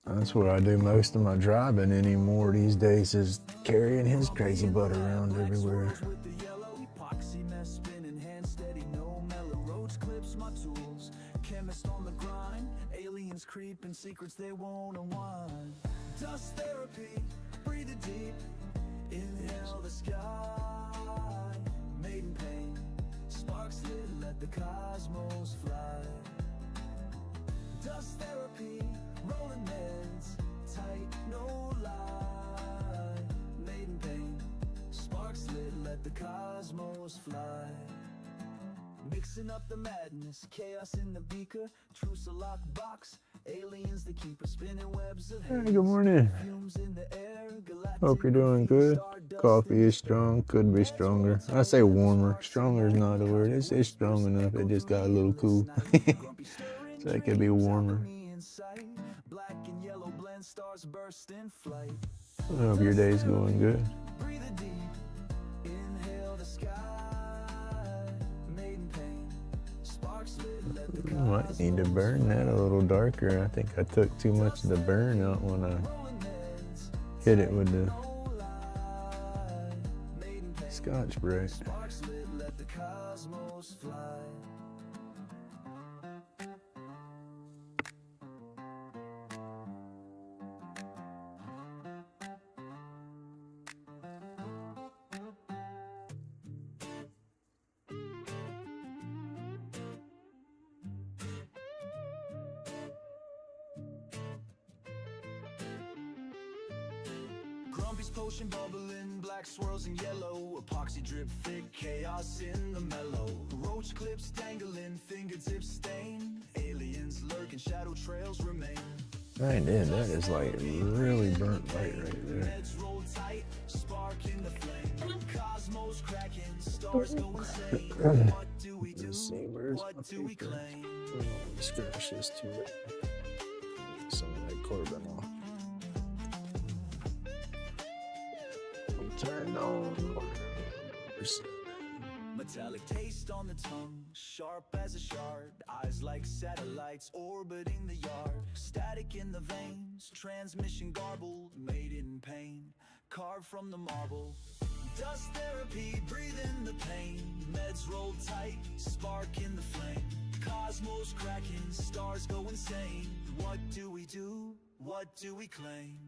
That's where I do most of my driving anymore these days, is carrying his crazy butt around everywhere. With the yellow epoxy mesh spinning, hand steady, no mellow roach clips, chemist on the grind. Aliens creeping secrets they won't unwind. Dust therapy, breathe it deep. Inhale the sky, made in pain. Sparks lit, let the cosmos fly. Dust therapy, rolling meds, tight, no lie. Made in pain. Sparks lit, let the cosmos fly. Mixing up the madness, chaos in the beaker. Truce a lockbox, aliens that keep us spinning webs of Hey, good morning. fumes in the air. Hope you're doing good. Coffee is strong, could be stronger. I say warmer. Stronger is not a word. It's strong enough. It just got a little cool. So it could be warmer. Black and yellow blend, stars burst in flight. I hope your day's going good. Breathe it deep, inhale the sky. Made in pain, sparks lit, let the I might need to burn that a little darker. I think I took too much of the burn out when I hit it with the Scotch Brite. sparks lit, let the cosmos fly. Grumpy's potion bubbling, black swirls in yellow. Epoxy drip thick, chaos in the mellow. Roach clips dangling, fingertips stain. Aliens lurking, shadow trails remain. I did. That is like really burnt light right there. Heads roll tight, spark in the flame. Cosmos cracking, stars go insane. What do we do? Let's see, where's my What do we paper? claim? Oh, the scratch this too late. Some of that carbon off. Turn on. Metallic taste on the tongue, sharp as a shard. Eyes like satellites orbiting the yard. Static in the veins, transmission garbled. Made in pain, carved from the marble. Dust therapy, breathe in the pain. Meds roll tight, spark in the flame. Cosmos cracking, stars go insane. What do we do? What do we claim?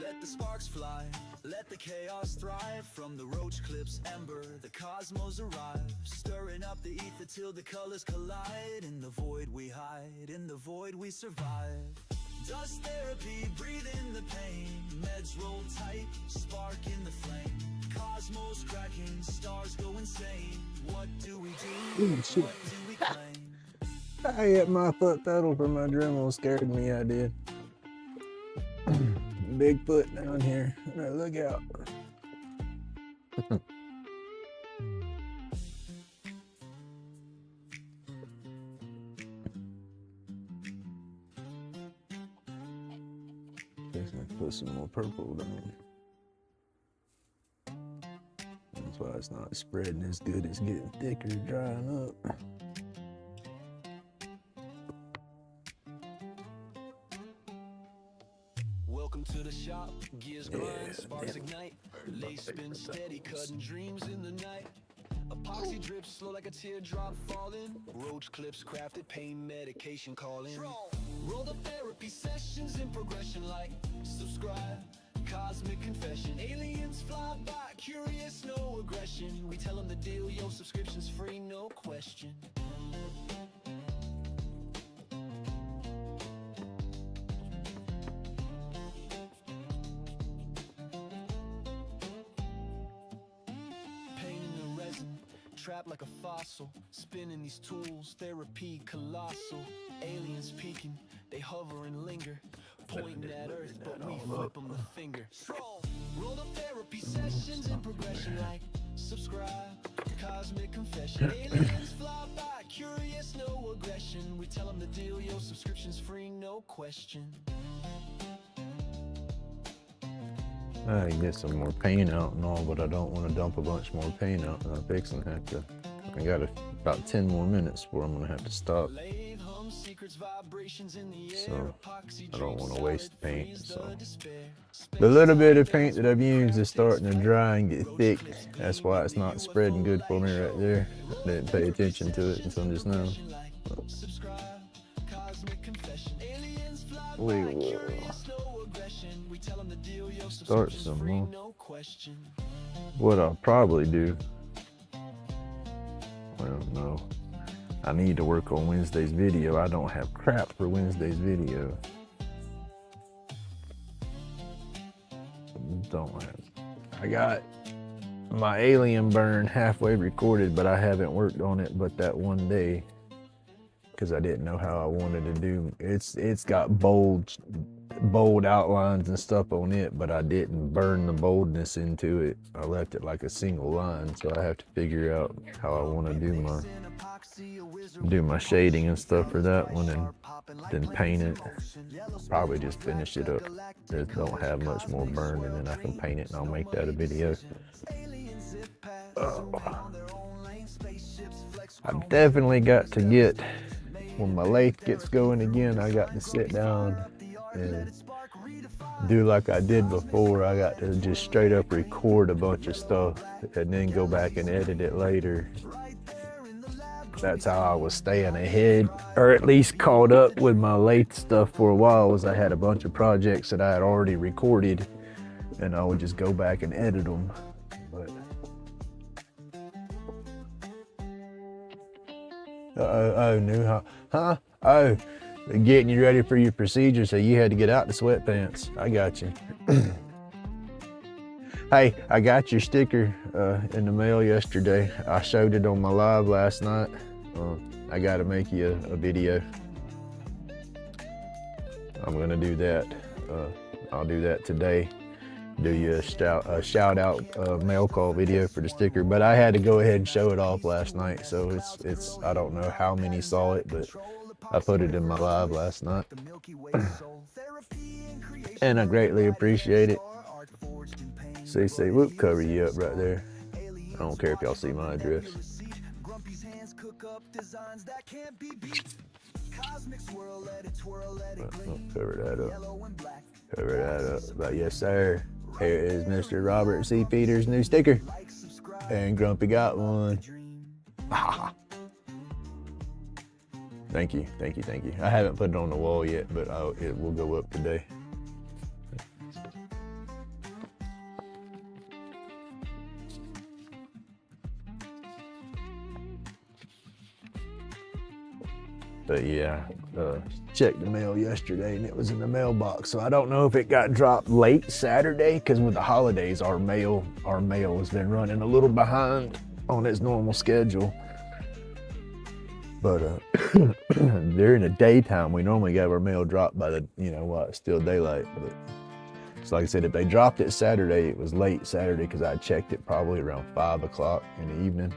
Let the sparks fly, let the chaos thrive. From the roach clips ember, the cosmos arrive. Stirring up the ether till the colors collide. In the void we hide, in the void we survive. Dust therapy, breathe in the pain. Meds roll tight, spark in the flame. Cosmos cracking, stars go insane. What do we do? Ooh, shit. What do we claim? I hit my foot pedal for my Dremel. Scared me, I did. Big foot down here. Look out. Guess I put some more purple down. That's why it's not spreading as good. It's getting thicker, drying up. Welcome to the shop, gears grind, sparks ignite. Lace spin steady, cutting dreams in the night. Epoxy drips slow like a teardrop falling. Roach clips crafted, pain medication calling. Roll the therapy sessions in progression like subscribe. Cosmic confession, aliens fly by, curious, no aggression. We tell them the deal, yo, subscription's free, no question. Trapped like a fossil, spinning these tools, therapy colossal. Aliens peeking, they hover and linger, pointing at Earth, but we flip them the finger. Roll the therapy sessions in progression like subscribe. Cosmic confession, aliens fly by, curious, no aggression. We tell them the deal, yo, subscription's free, no question. I can get some more paint out and all, but I don't want to dump a bunch more paint out, and I'm fixing to have to. I got about 10 more minutes before I'm gonna have to stop. Lave hung So I don't want to waste paint. So the little bit of paint that I've used is starting to dry and get thick. That's why it's not spreading good for me right there. I didn't pay attention to it until just now. We will start some more. What I'll probably do, well, no, I need to work on Wednesday's video. I don't have crap for Wednesday's video. Don't have. I got my alien burn halfway recorded, but I haven't worked on it but that one day because I didn't know how I wanted to do. It's got bold outlines and stuff on it, but I didn't burn the boldness into it. I left it like a single line, so I have to figure out how I want to do my shading and stuff for that one, and then paint it. Probably just finish it up. Just don't have much more burn, and then I can paint it and I'll make that a video. I've definitely got to get, when my lathe gets going again, I got to sit down and do like I did before. I got to just straight up record a bunch of stuff and then go back and edit it later. That's how I was staying ahead, or at least caught up with my lathe stuff for a while, was I had a bunch of projects that I had already recorded and I would just go back and edit them. But oh, getting you ready for your procedure, so you had to get out the sweatpants. I got you. Hey, I got your sticker in the mail yesterday. I showed it on my live last night. I gotta make you a video. I'm gonna do that. I'll do that today. Do you a shout out mail call video for the sticker, but I had to go ahead and show it off last night, so it's I don't know how many saw it, but I put it in my live last night. And I greatly appreciate it. CC, whoop, cover you up right there. I don't care if y'all see my address. Cover that up. Cover that up. But yes, sir. Here is Mr. Robert C. Peters' new sticker. And Grumpy got one. Thank you, thank you, thank you. I haven't put it on the wall yet, but it will go up today. But yeah, checked the mail yesterday and it was in the mailbox. So I don't know if it got dropped late Saturday, because with the holidays, our mail has been running a little behind on its normal schedule. But during the daytime, we normally get our mail dropped by the, while it's still daylight. But so like I said, if they dropped it Saturday, it was late Saturday because I checked it probably around 5 o'clock in the evening.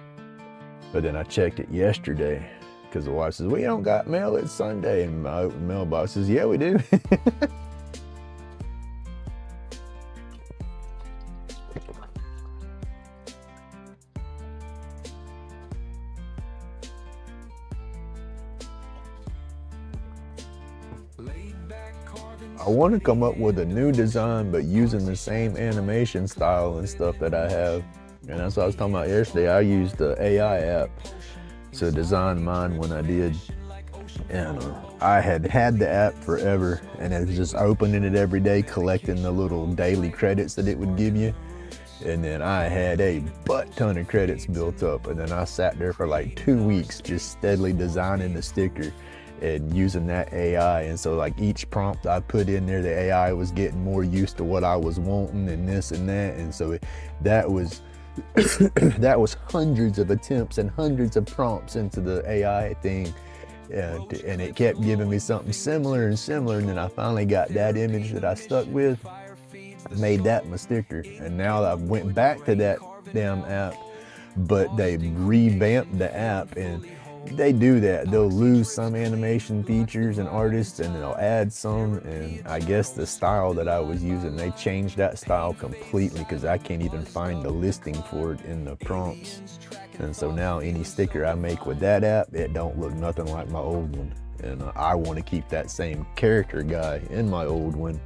But then I checked it yesterday because the wife says, "We don't got mail, it's Sunday." And my open mailbox says, "Yeah, we do." I want to come up with a new design, but using the same animation style and stuff that I have. And that's what I was talking about yesterday. I used the AI app to design mine when I did. And I had the app forever, and it was just opening it every day, collecting the little daily credits that it would give you. And then I had a butt ton of credits built up. And then I sat there for like 2 weeks just steadily designing the sticker and using that AI. And so like each prompt I put in there, the AI was getting more used to what I was wanting and this and that. And so that was that was hundreds of attempts and hundreds of prompts into the AI thing. And it kept giving me something similar and similar. And then I finally got that image that I stuck with, made that my sticker. And now I went back to that damn app, but they revamped the app, and they do that. They'll lose some animation features and artists, and they'll add some. And I guess the style that I was using, they changed that style completely because I can't even find the listing for it in the prompts. And so now any sticker I make with that app, it don't look nothing like my old one. And I want to keep that same character guy in my old one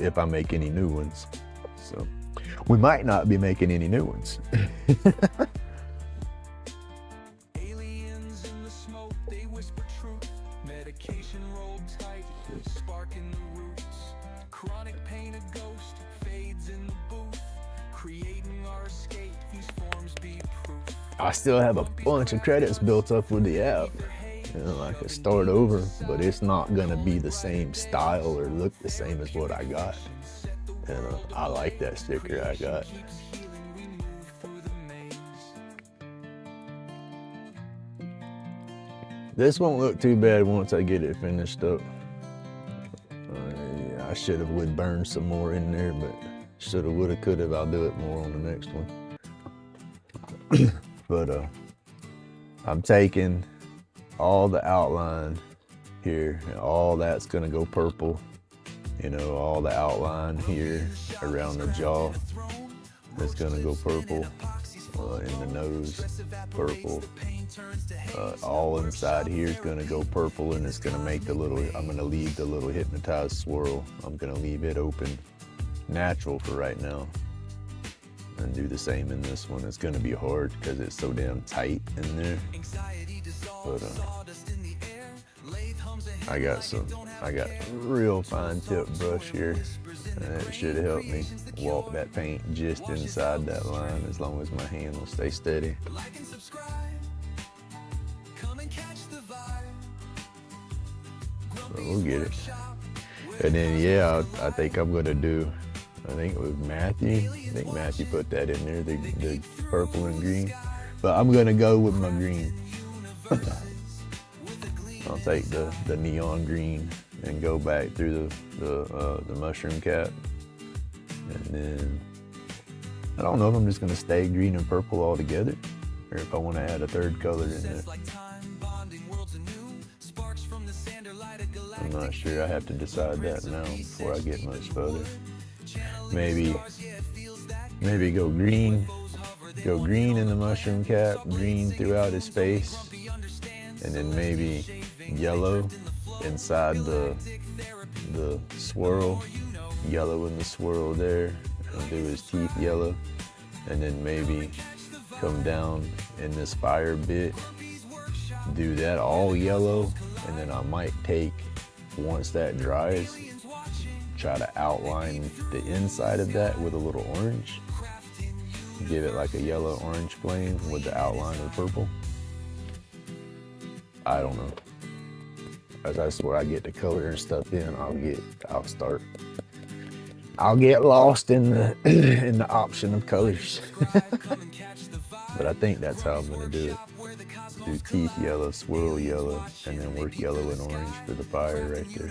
if I make any new ones. So we might not be making any new ones. Aliens in the smoke, they whisper truth. Medication rolled tight, sparking the roots. Chronic pain, a ghost, fades in the booth. Creating our escape, these forms be proof. I still have a bunch of credits built up with the app. You know, I could start over, but it's not gonna be the same style or look the same as what I got. And I like that sticker I got. This won't look too bad once I get it finished up. I should have would burn some more in there, but shoulda, woulda, coulda. I'll do it more on the next one. But I'm taking all the outline here, and all that's gonna go purple. You know, all the outline here around the jaw is gonna go purple. In the nose, purple. All inside here is gonna go purple, and it's gonna make the little, I'm gonna leave the little hypnotized swirl. I'm gonna leave it open, natural for right now. And do the same in this one. It's gonna be hard because it's so damn tight in there. But I got real fine tip brush here. And it should help me walk that paint just inside that line as long as my hand will stay steady. But we'll get it. And then yeah, I think I'm gonna do, I think it was Matthew. I think Matthew put that in there, the purple and green. But I'm gonna go with my green. I'll take the neon green and go back through the mushroom cap. And then, I don't know if I'm just gonna stay green and purple all together, or if I wanna add a third color in there. I'm not sure, I have to decide that now before I get much further. Maybe go green in the mushroom cap, green throughout his face, and then maybe yellow inside the swirl, yellow in the swirl there, and do his teeth yellow, and then maybe come down in this fire bit, do that all yellow, and then I might take, once that dries, try to outline the inside of that with a little orange, give it like a yellow orange flame with the outline of purple. I don't know. As I swear I get the color and stuff in, I'll get lost in the in the option of colors. But I think that's how I'm gonna do it. Do teeth yellow, swirl yellow, and then work yellow and orange for the fire right there.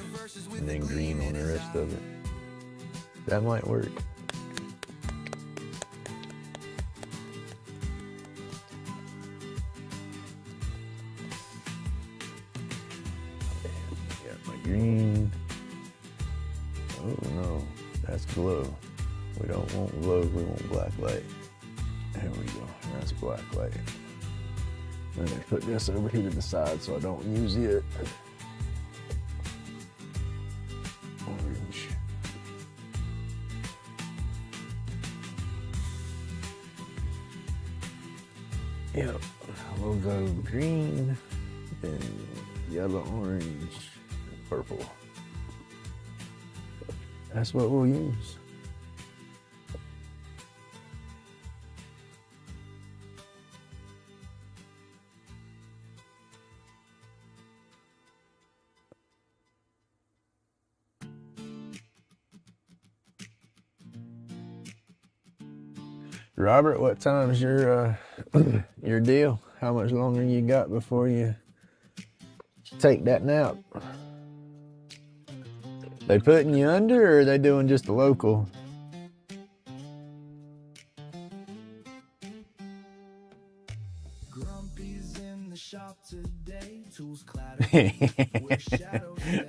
And then green on the rest of it. That might work. Green. Oh no, that's glow. We don't want glow, we want black light. There we go, that's black light. Let me put this over here to the side so I don't use it. Orange. Yep, we'll go green, then yellow, orange, purple. That's what we'll use. Robert, what time's your deal? How much longer you got before you take that nap? They putting you under, or are they doing just a local?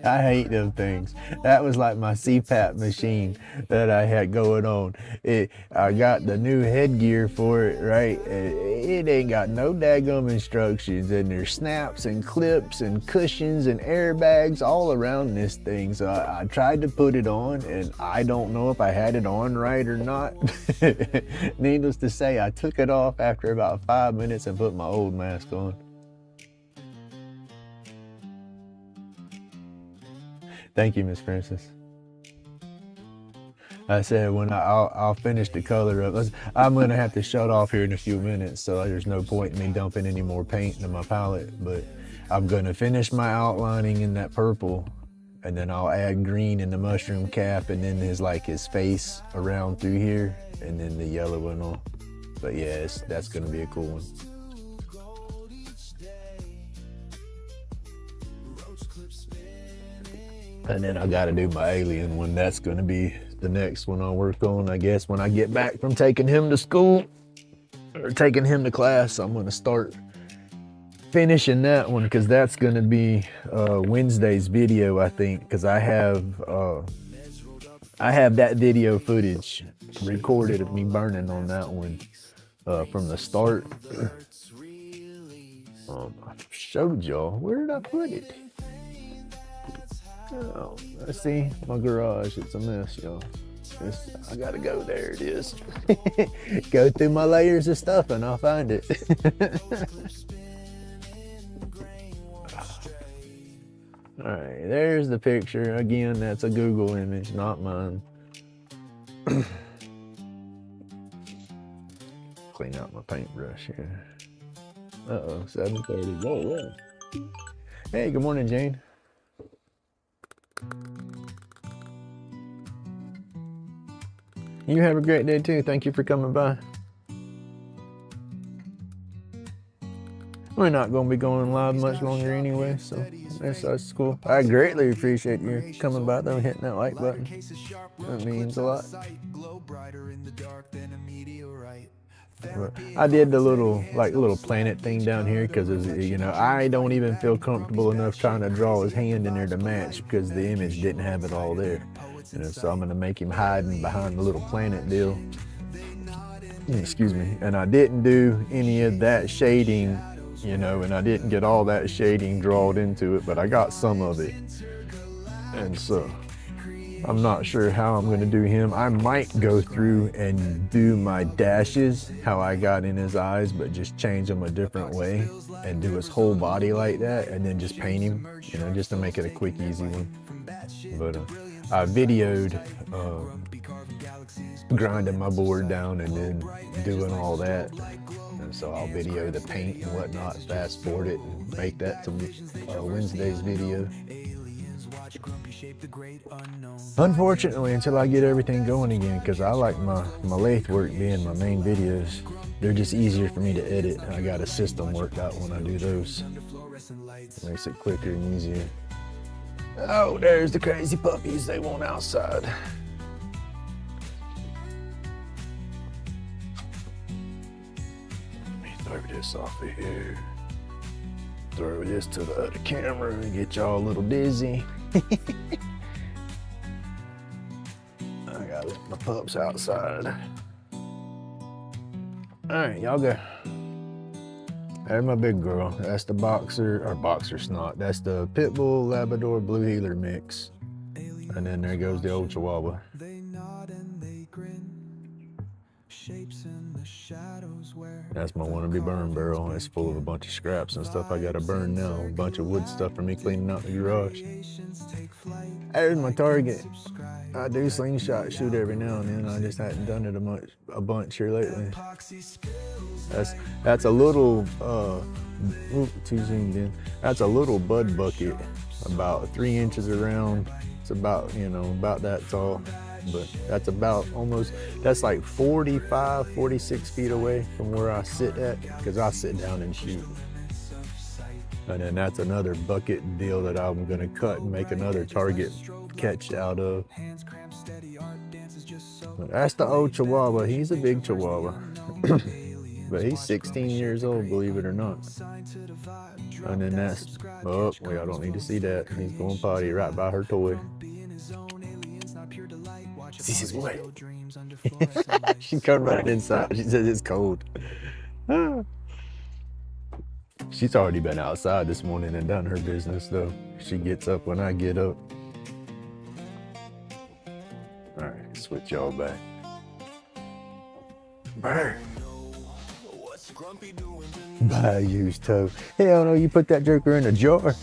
I hate them things. That was like my CPAP machine that I had going on. I got the new headgear for it, right? It ain't got no daggum instructions, and there's snaps and clips and cushions and airbags all around this thing. So I tried to put it on, and I don't know if I had it on right or not. Needless to say, I took it off after about 5 minutes and put my old mask on. Thank you, Miss Francis. I said when I'll finish the color up. I'm gonna have to shut off here in a few minutes, so there's no point in me dumping any more paint into my palette. But I'm gonna finish my outlining in that purple, and then I'll add green in the mushroom cap, and then his face around through here, and then the yellow one on. But yeah, that's gonna be a cool one. And then I gotta do my alien one. That's gonna be the next one I'll work on, I guess, when I get back from taking him to school or taking him to class. I'm gonna start finishing that one, because that's gonna be Wednesday's video, I think, because I have that video footage recorded of me burning on that one from the start. I showed y'all. Where did I put it? Oh, let's see, my garage, it's a mess, y'all. I gotta go, there it is. Go through my layers of stuff and I'll find it. All right, there's the picture. Again, that's a Google image, not mine. Clean out my paintbrush here. Uh-oh, 7:30. Whoa, yeah. Hey, good morning, Jane. You have a great day too. Thank you for coming by. We're not going to be going live much longer anyway, so that's cool. I greatly appreciate you coming by though, hitting that like button. That means a lot. I did the little planet thing down here because, you know, I don't even feel comfortable enough trying to draw his hand in there to match, because the image didn't have it all there. You know, so I'm gonna make him hiding behind the little planet deal. Excuse me. And I didn't do any of that shading, you know, and I didn't get all that shading drawn into it, but I got some of it. And so I'm not sure how I'm gonna do him. I might go through and do my dashes, how I got in his eyes, but just change them a different way and do his whole body like that, and then just paint him, you know, just to make it a quick, easy one. But I videoed grinding my board down and then doing all that. And so I'll video the paint and whatnot, fast forward it, and make that to Wednesday's video. Unfortunately, until I get everything going again, because I like my lathe work being my main videos. They're just easier for me to edit. I got a system worked out when I do those. It makes it quicker and easier. Oh, there's the crazy puppies. They want outside. Let me throw this off of here. Throw this to the other camera and get y'all a little dizzy. I gotta let my pups outside. All right, y'all go. There's my big girl. That's the boxer snot. That's the Pit Bull Labrador Blue Heeler mix. And then there goes the old Chihuahua. That's my wannabe burn barrel. It's full of a bunch of scraps and stuff I gotta burn now. A bunch of wood stuff for me cleaning out the garage. There's my target. I do slingshot shoot every now and then. I just hadn't done it a bunch here lately. That's a little too zoomed in. That's a little bud bucket, about 3 inches around. It's about, you know, about that tall. But that's that's like 45, 46 feet away from where I sit at, because I sit down and shoot. And then that's another bucket deal that I'm gonna cut and make another target catch out of. But that's the old Chihuahua. He's a big Chihuahua. But he's 16 years old, believe it or not. And then that's, oh, wait, I don't need to see that. He's going potty right by her toy. She says, what? She come right inside. She says it's cold. She's already been outside this morning and done her business, though. She gets up when I get up. All right, switch y'all back. Bird. Buy a used toe. Hell no, you put that joker in a jar.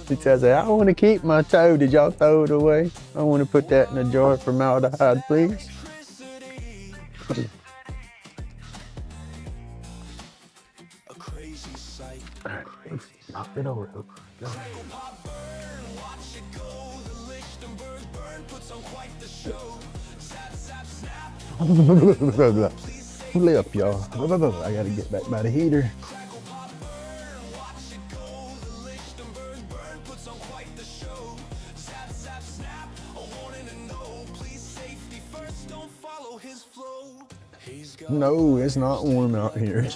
She says, I want to keep my toe. Did y'all throw it away? I want to put that in a jar for formaldehyde, please. All right, knock it over. Go. Lip, y'all. I gotta get back by the heater. No, it's not warm out here.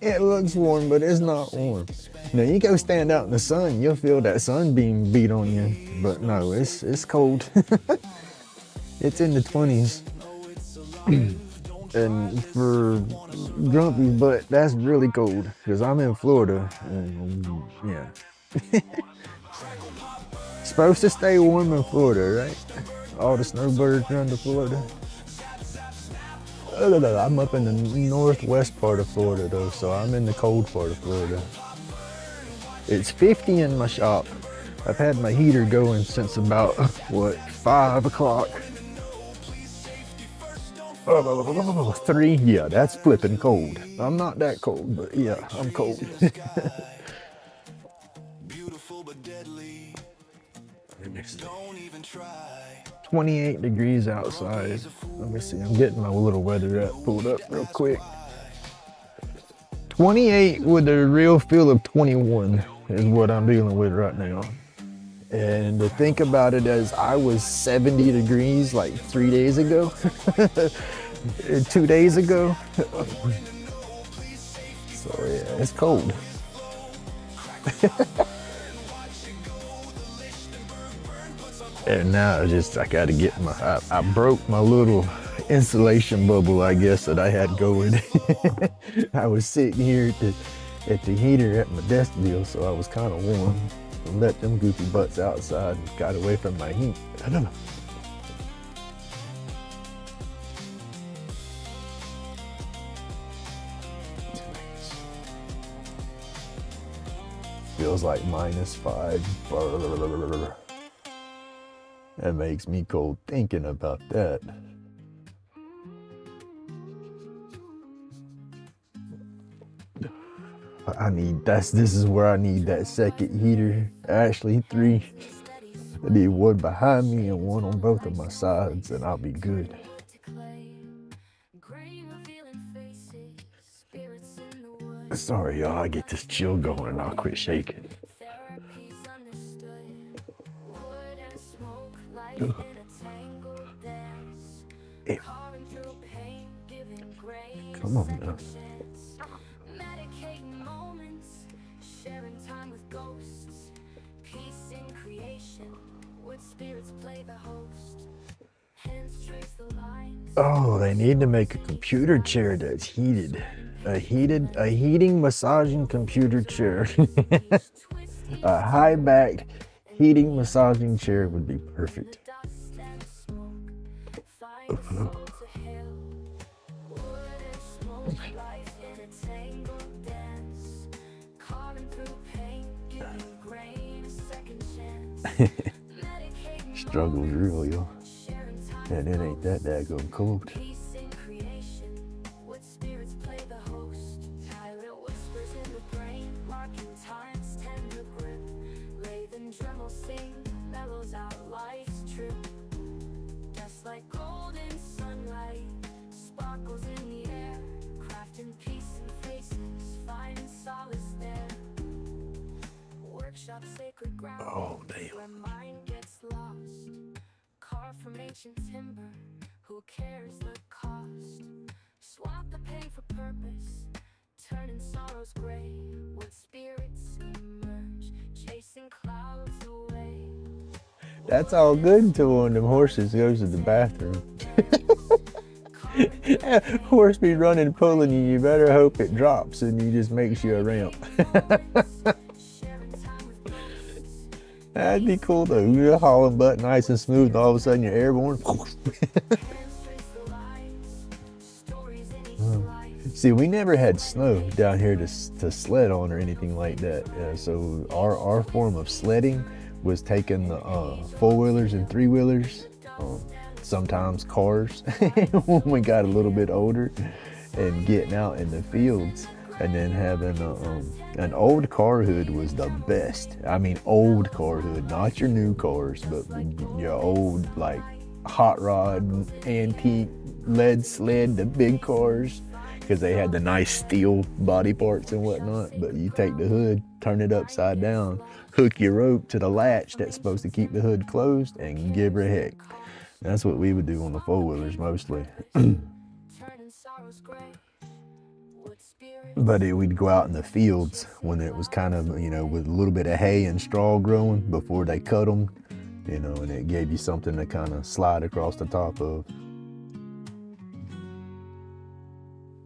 It looks warm, but it's not warm. Now you go stand out in the sun, you'll feel that sunbeam beat on you. But no, it's cold. It's in the 20s. And for Grumpy's butt, that's really cold. Because I'm in Florida. And yeah. Supposed to stay warm in Florida, right? All the snowbirds run to Florida. I'm up in the northwest part of Florida though, so I'm in the cold part of Florida. It's 50 in my shop. I've had my heater going since about, what, 5 o'clock? 3, yeah, that's flipping cold. I'm not that cold, but yeah, I'm cold. Beautiful but deadly. Don't even try. 28 degrees outside. Let me see, I'm getting my little weather app pulled up real quick. 28 with a real feel of 21 is what I'm dealing with right now. And to think about it, as I was 70 degrees like 3 days ago, 2 days ago. So yeah, it's cold. And now I gotta get I broke my little insulation bubble, I guess, that I had going. I was sitting here at the heater at my desk deal, so I was kind of warm. I let them goofy butts outside and got away from my heat. I don't know. Feels like -5. That makes me cold thinking about that. This is where I need that second heater. Actually 3. I need one behind me and one on both of my sides, and I'll be good. Sorry, y'all, I get this chill going and I'll quit shaking. Hey. Come on now. Oh, they need to make a computer chair that's heated. A heating massaging computer chair. A high back heating massaging chair would be perfect. Struggle's real, yo. And it ain't that daggone cold. Oh, damn. From ancient timber, who cares the cost? Swap the pain for purpose, turning sorrows gray. With spirits emerge, chasing clouds away. That's all good until one of them horses goes to the bathroom. Horse be running, pulling you. You better hope it drops and you just makes you a ramp. That'd be cool though. You're hauling butt nice and smooth, and all of a sudden you're airborne. See, we never had snow down here to sled on or anything like that. So our form of sledding was taking the four-wheelers and three-wheelers, sometimes cars when we got a little bit older, and getting out in the fields, and then having an old car hood was the best. I mean, old car hood, not your new cars, but your old like hot rod, antique lead sled, the big cars, because they had the nice steel body parts and whatnot. But you take the hood, turn it upside down, hook your rope to the latch that's supposed to keep the hood closed, and give her a heck. That's what we would do on the four-wheelers mostly. But we'd go out in the fields when it was kind of, you know, with a little bit of hay and straw growing before they cut them, you know, and it gave you something to kind of slide across the top of.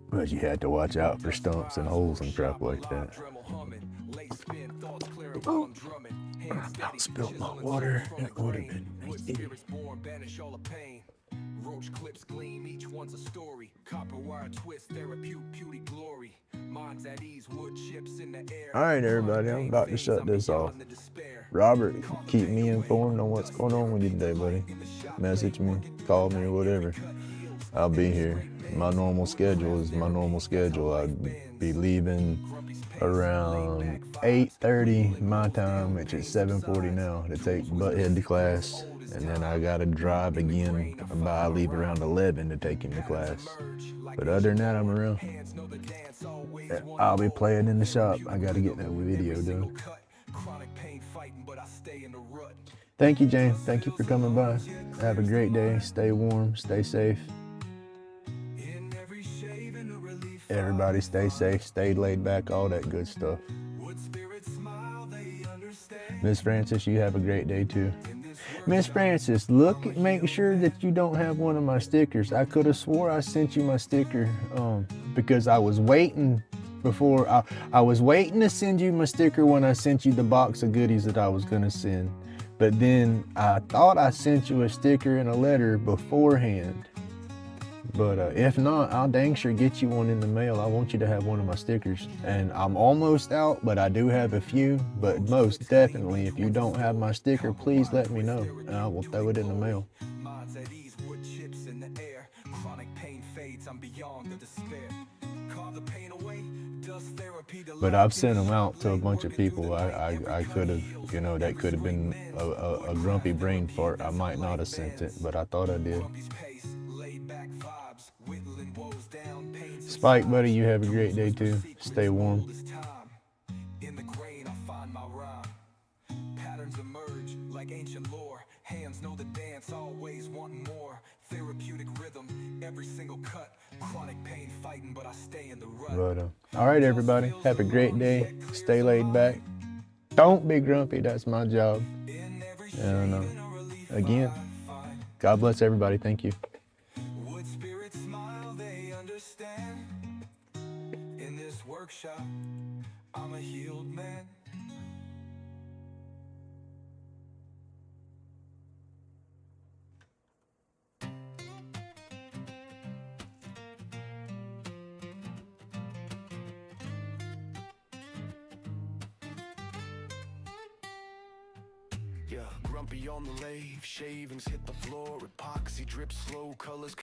But you had to watch out for stumps and holes and crap like that. Oh, I about spilled my water. That would have been nasty. Roach clips gleam, each one's a story. Copper wire twist, therapeutic glory. Minds at ease, wood chips in the air. All right, everybody, I'm about to shut this off. Robert, keep me informed on what's going on with you today, buddy. Message me, call me, or whatever. I'll be here. My normal schedule is my normal schedule. I'd be leaving around 8:30 my time, which is 7:40 now, to take Butthead to class. And then I gotta drive again. I leave around 11 to take him to class. But other than that, I'm around. I'll be playing in the shop. I gotta get that video done. Thank you, Jane. Thank you for coming by. Have a great day. Stay warm. Stay safe. Everybody stay safe. Stay laid back. All that good stuff. Miss Francis, you have a great day too. Miss Francis, make sure that you don't have one of my stickers. I could have swore I sent you my sticker because I was waiting before. I was waiting to send you my sticker when I sent you the box of goodies that I was gonna send. But then I thought I sent you a sticker and a letter beforehand. But if not, I'll dang sure get you one in the mail. I want you to have one of my stickers. And I'm almost out, but I do have a few. But most definitely, if you don't have my sticker, please let me know, and I will throw it in the mail. But I've sent them out to a bunch of people. I could have, you know, that could have been a grumpy brain fart. I might not have sent it, but I thought I did. Spike, buddy, you have a great day too. Stay warm. In the grain, I find my rhyme. Patterns emerge like ancient lore. Hands know the dance, always wanting more. Therapeutic rhythm, every single cut. Chronic pain fighting, but I stay in the rut. But, all right, everybody, have a great day. Stay laid back. Don't be grumpy. That's my job. And again, God bless everybody. Thank you. Workshop, I'm a healed man. Yeah, grumpy on the lathe, shavings hit the floor, epoxy drips slow, colors